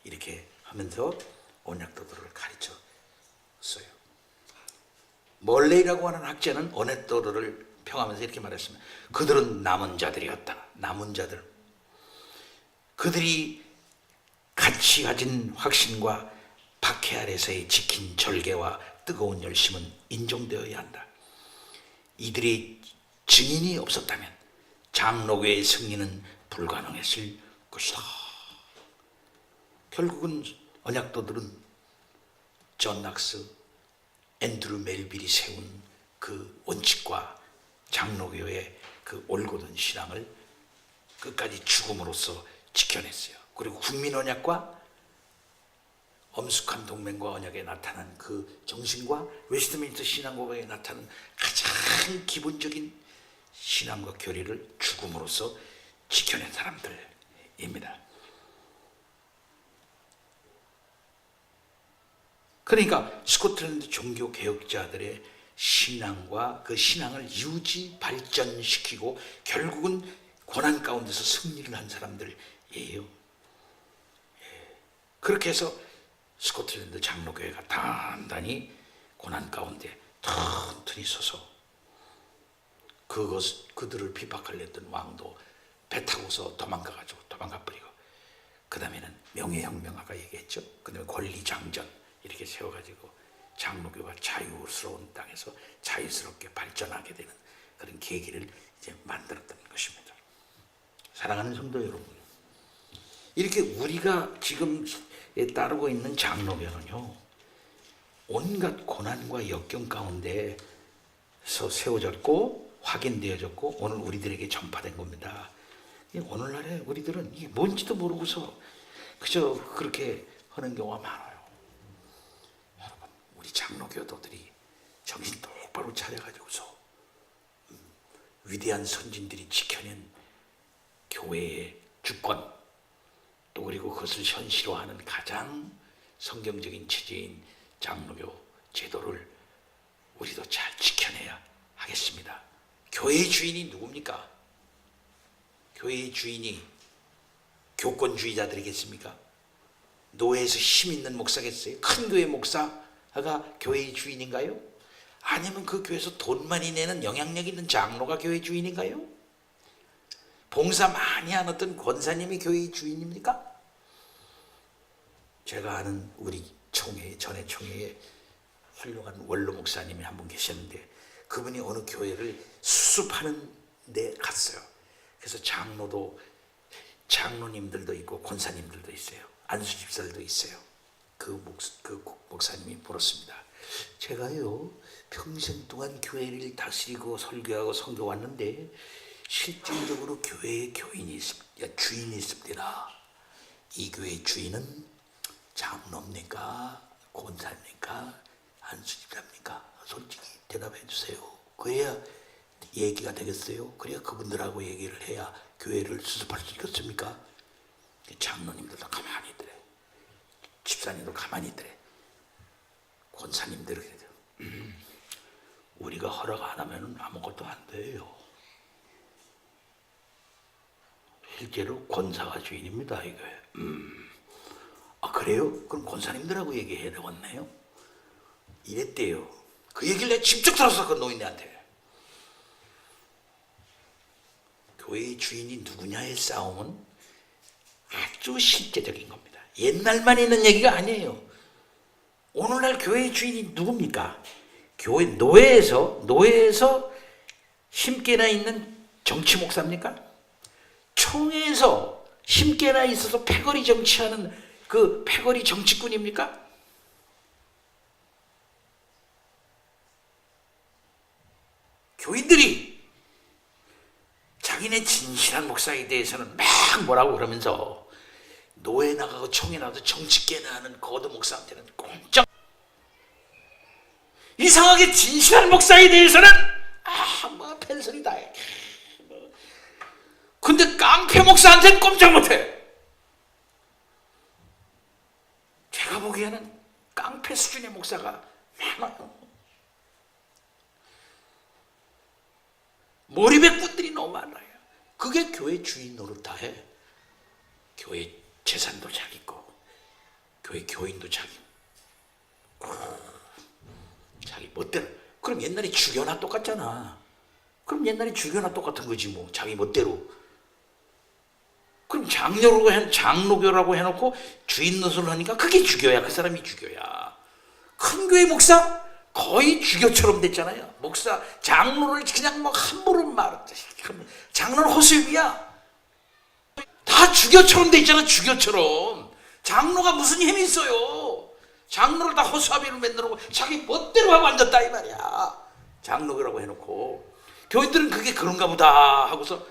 이렇게 하면서 언약도들을 가르쳤어요. 멀레이라고 하는 학자는 언약도들을 평하면서 이렇게 말했습니다. 그들은 남은 자들이었다. 남은 자들. 그들이 같이 가진 확신과 박해 아래서의 지킨 절개와 뜨거운 열심은 인정되어야 한다. 이들의 증인이 없었다면 장로교의 승리는 불가능했을 것이다. 결국은 언약도들은 존 낙스, 앤드루 멜빌이 세운 그 원칙과 장로교의 그 올곧은 신앙을 끝까지 죽음으로써 지켜냈어요. 그리고 국민언약과 엄숙한 동맹과 언약에 나타난 그 정신과 웨스트민스터 신앙고백에 나타난 가장 기본적인 신앙과 교리를 죽음으로써 지켜낸 사람들입니다. 그러니까 스코틀랜드 종교 개혁자들의 신앙과 그 신앙을 유지 발전시키고 결국은 고난 가운데서 승리를 한 사람들이에요. 그렇게 해서 스코틀랜드 장로교회가 단단히 고난 가운데 튼튼히 서서 그들을 비박하려 했던 왕도 배 타고서 도망가 버리고, 그 다음에는 명예혁명화가 얘기했죠. 그 다음에 권리장전 이렇게 세워가지고 장로교가 자유스러운 땅에서 자유스럽게 발전하게 되는 그런 계기를 이제 만들었던 것입니다. 사랑하는 성도 여러분, 이렇게 우리가 지금 따르고 있는 장로교는요, 온갖 고난과 역경 가운데서 세워졌고 확인되어졌고 오늘 우리들에게 전파된 겁니다. 오늘날에 우리들은 이게 뭔지도 모르고서 그저 그렇게 하는 경우가 많아요. 여러분, 우리 장로교도들이 정신 똑바로 차려가지고서 위대한 선진들이 지켜낸 교회의 주권, 또 그리고 그것을 현실화하는 가장 성경적인 체제인 장로교 제도를 우리도 잘 지켜내야 하겠습니다. 교회의 주인이 누굽니까? 교회의 주인이 교권주의자들이겠습니까? 노예에서 힘 있는 목사겠어요? 큰 교회 목사가 교회의 주인인가요? 아니면 그 교회에서 돈 많이 내는 영향력 있는 장로가 교회의 주인인가요? 봉사 많이 안 했던 권사님이 교회의 주인입니까? 제가 아는 우리 전에 총회에 훌륭한 원로 목사님이 한 분 계셨는데, 그분이 어느 교회를 수습하는 데 갔어요. 그래서 장로님들도 있고 권사님들도 있어요. 안수 집사들도 있어요. 그 목사님이 물었습니다. 제가요 평생 동안 교회를 다스리고 설교하고 선교 왔는데 실질적으로 교회의 주인이 있습니다. 이 교회의 주인은 장로입니까? 권사입니까? 안수집사입니까? 솔직히 대답해 주세요. 그래야 얘기가 되겠어요. 그래야 그분들하고 얘기를 해야 교회를 수습할 수 있겠습니까? 장로님들도 가만히 있더래. 집사님도 가만히 있더래. 권사님들은 우리가 허락 안 하면 아무것도 안 돼요. 실제로 권사가 주인입니다, 이거. 아, 그래요? 그럼 권사님들하고 얘기해야 되겠네요? 이랬대요. 그 얘기를 내가 직접 들었어, 그 노인네한테. 교회의 주인이 누구냐의 싸움은 아주 실제적인 겁니다. 옛날만 있는 얘기가 아니에요. 오늘날 교회의 주인이 누굽니까? 교회 노예에서 힘께나 있는 정치 목사입니까? 총회에서 힘께나 있어서 패거리 정치하는 그 패거리 정치꾼입니까? 교인들이 자기네 진실한 목사에 대해서는 막 뭐라고 그러면서 노예 나가고 총회 나가도 정치계나 하는 거드 목사한테는 꼼짝, 이상하게 진실한 목사에 대해서는 뭐 팬소리다. 근데 깡패 목사한테는 꼼짝 못해. 제가 보기에는 깡패 수준의 목사가 많아요. 몰입의꾼들이 너무 많아요. 그게 교회 주인 노릇다해. 교회 재산도 자기 거, 교회 교인도 자기 멋대로. 그럼 옛날에 주교나 똑같잖아. 그럼 옛날에 주교나 똑같은 거지 뭐, 자기 멋대로. 그럼 장로교라고 해놓고 주인 노릇을 하니까 그게 주교야. 그 사람이 주교야. 큰 교회 목사 거의 주교처럼 됐잖아요. 목사 장로를 그냥 뭐 함부로 말했다. 장로는 허수입이야. 다 주교처럼 돼 있잖아. 주교처럼. 장로가 무슨 힘이 있어요. 장로를 다 허수아비로 만들고 자기 멋대로 하고 앉았다 이 말이야. 장로교라고 해놓고. 교인들은 그게 그런가 보다 하고서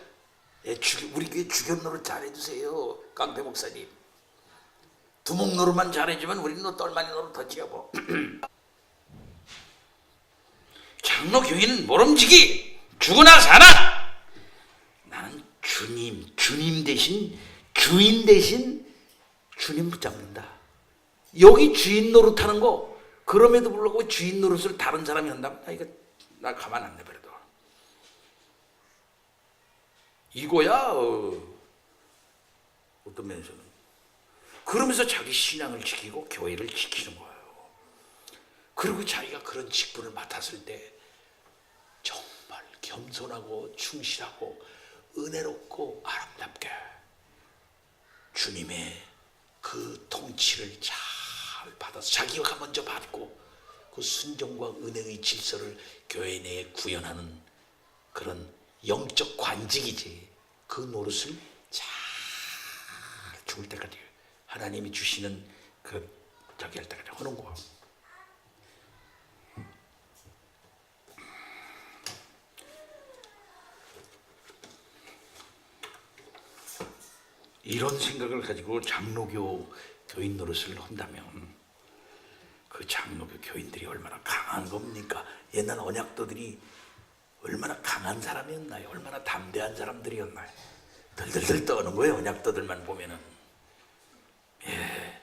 우리 교회 주교 노릇 잘해주세요. 깡패 목사님. 두목 노릇만 잘해주면 우리는 똘마니 노릇 더 지어보. 장로 교인은 모름지기. 죽으나 사나. 나는 주님 대신, 주인 대신 주님 붙잡는다. 여기 주인 노릇하는 거, 그럼에도 불구하고 주인 노릇을 다른 사람이 한다면 나 가만 안 내버려둬. 이거야. 어떤 면에서는 그러면서 자기 신앙을 지키고 교회를 지키는 거예요. 그리고 자기가 그런 직분을 맡았을 때 정말 겸손하고 충실하고 은혜롭고 아름답게 주님의 그 통치를 잘 받아서 자기가 먼저 받고 그 순종과 은혜의 질서를 교회 내에 구현하는 그런 영적 관직이지. 그 노릇을 잘 죽을 때까지 하나님이 주시는 그 저기 할 때까지 하는 거야. 이런 생각을 가지고 장로교 교인 노릇을 한다면 그 장로교 교인들이 얼마나 강한 겁니까? 옛날 언약도들이 얼마나 강한 사람이었나요? 얼마나 담대한 사람들이었나요? 들들들 떠는 거예요. 언약도들만 보면은. 예.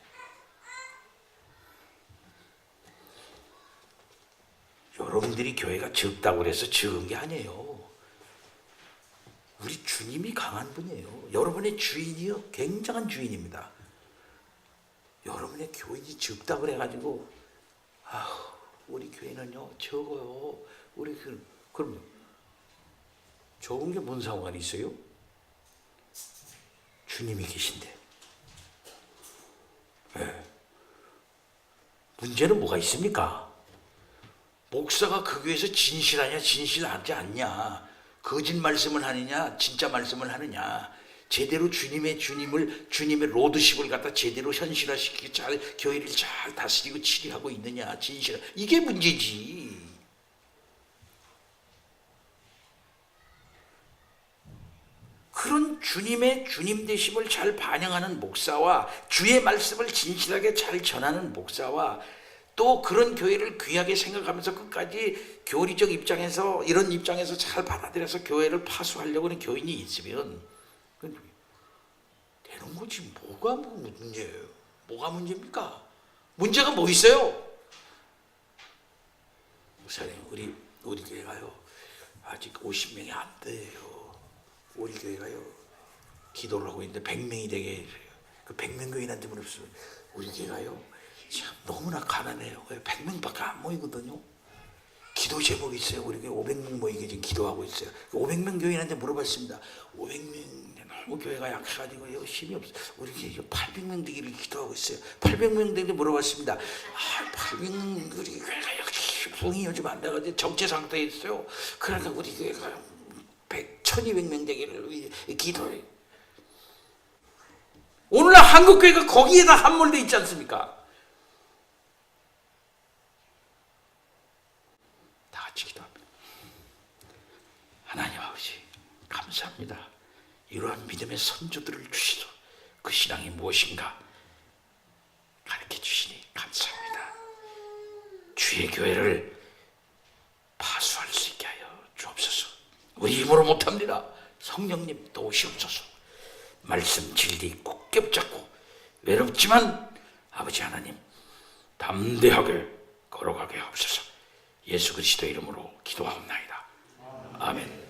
여러분들이 교회가 적다고 그래서 적은 게 아니에요. 우리 주님이 강한 분이에요. 여러분의 주인이요, 굉장한 주인입니다. 여러분의 교인이 적다고 그래가지고 우리 교회는요 적어요. 우리 그럼요. 적은 게 뭔 상관이 있어요? 주님이 계신데. 네. 문제는 뭐가 있습니까? 목사가 그 교회에서 진실하냐 진실하지 않냐, 거짓 말씀을 하느냐 진짜 말씀을 하느냐, 제대로 주님의 로드십을 갖다 제대로 현실화시키고 잘 교회를 잘 다스리고 치리하고 있느냐, 진실, 이게 문제지. 그런 주님의 주님 되심을 잘 반영하는 목사와 주의 말씀을 진실하게 잘 전하는 목사와 또 그런 교회를 귀하게 생각하면서 끝까지 교리적 입장에서 이런 입장에서 잘 받아들여서 교회를 파수하려고 하는 교인이 있으면 되는 거지. 뭐가 문제예요? 뭐가 문제입니까? 문제가 뭐 있어요? 목사님, 우리 교회가요 아직 50명이 안 돼요. 우리 교회가요 기도를 하고 있는데 100명이 되게 해요. 그 100명 교인한테 물었어요. 우리 교회가요 참 너무나 가난해요. 100명밖에 안 모이거든요. 기도 제목이 있어요. 우리 교회 500명 모이게 지금 기도하고 있어요. 500명 교인한테 물어봤습니다. 500명 너무 교회가 약해가지고 힘이 없어. 우리 교회 800명 되기를 기도하고 있어요. 800명 되기를 물어봤습니다. 800명 우리 교회가 역시 부흥이 요즘 안 돼가지고 정체 상태에 있어요. 그러니까 우리 교회가 1200명 되기를 기도해요. 오늘날 한국교회가 거기에다 함몰되어 있지 않습니까? 다 같이 기도합니다. 하나님 아버지 감사합니다. 이러한 믿음의 선조들을 주시소. 그 신앙이 무엇인가 가르쳐 주시니 감사합니다. 주의 교회를 파수할 수 있게 하여 주옵소서. 우리 힘으로 못합니다. 성령님 도우시옵소서. 말씀 진리 굳게 붙잡고 외롭지만 아버지 하나님 담대하게 걸어가게 하옵소서. 예수 그리스도 이름으로 기도하옵나이다. 아멘.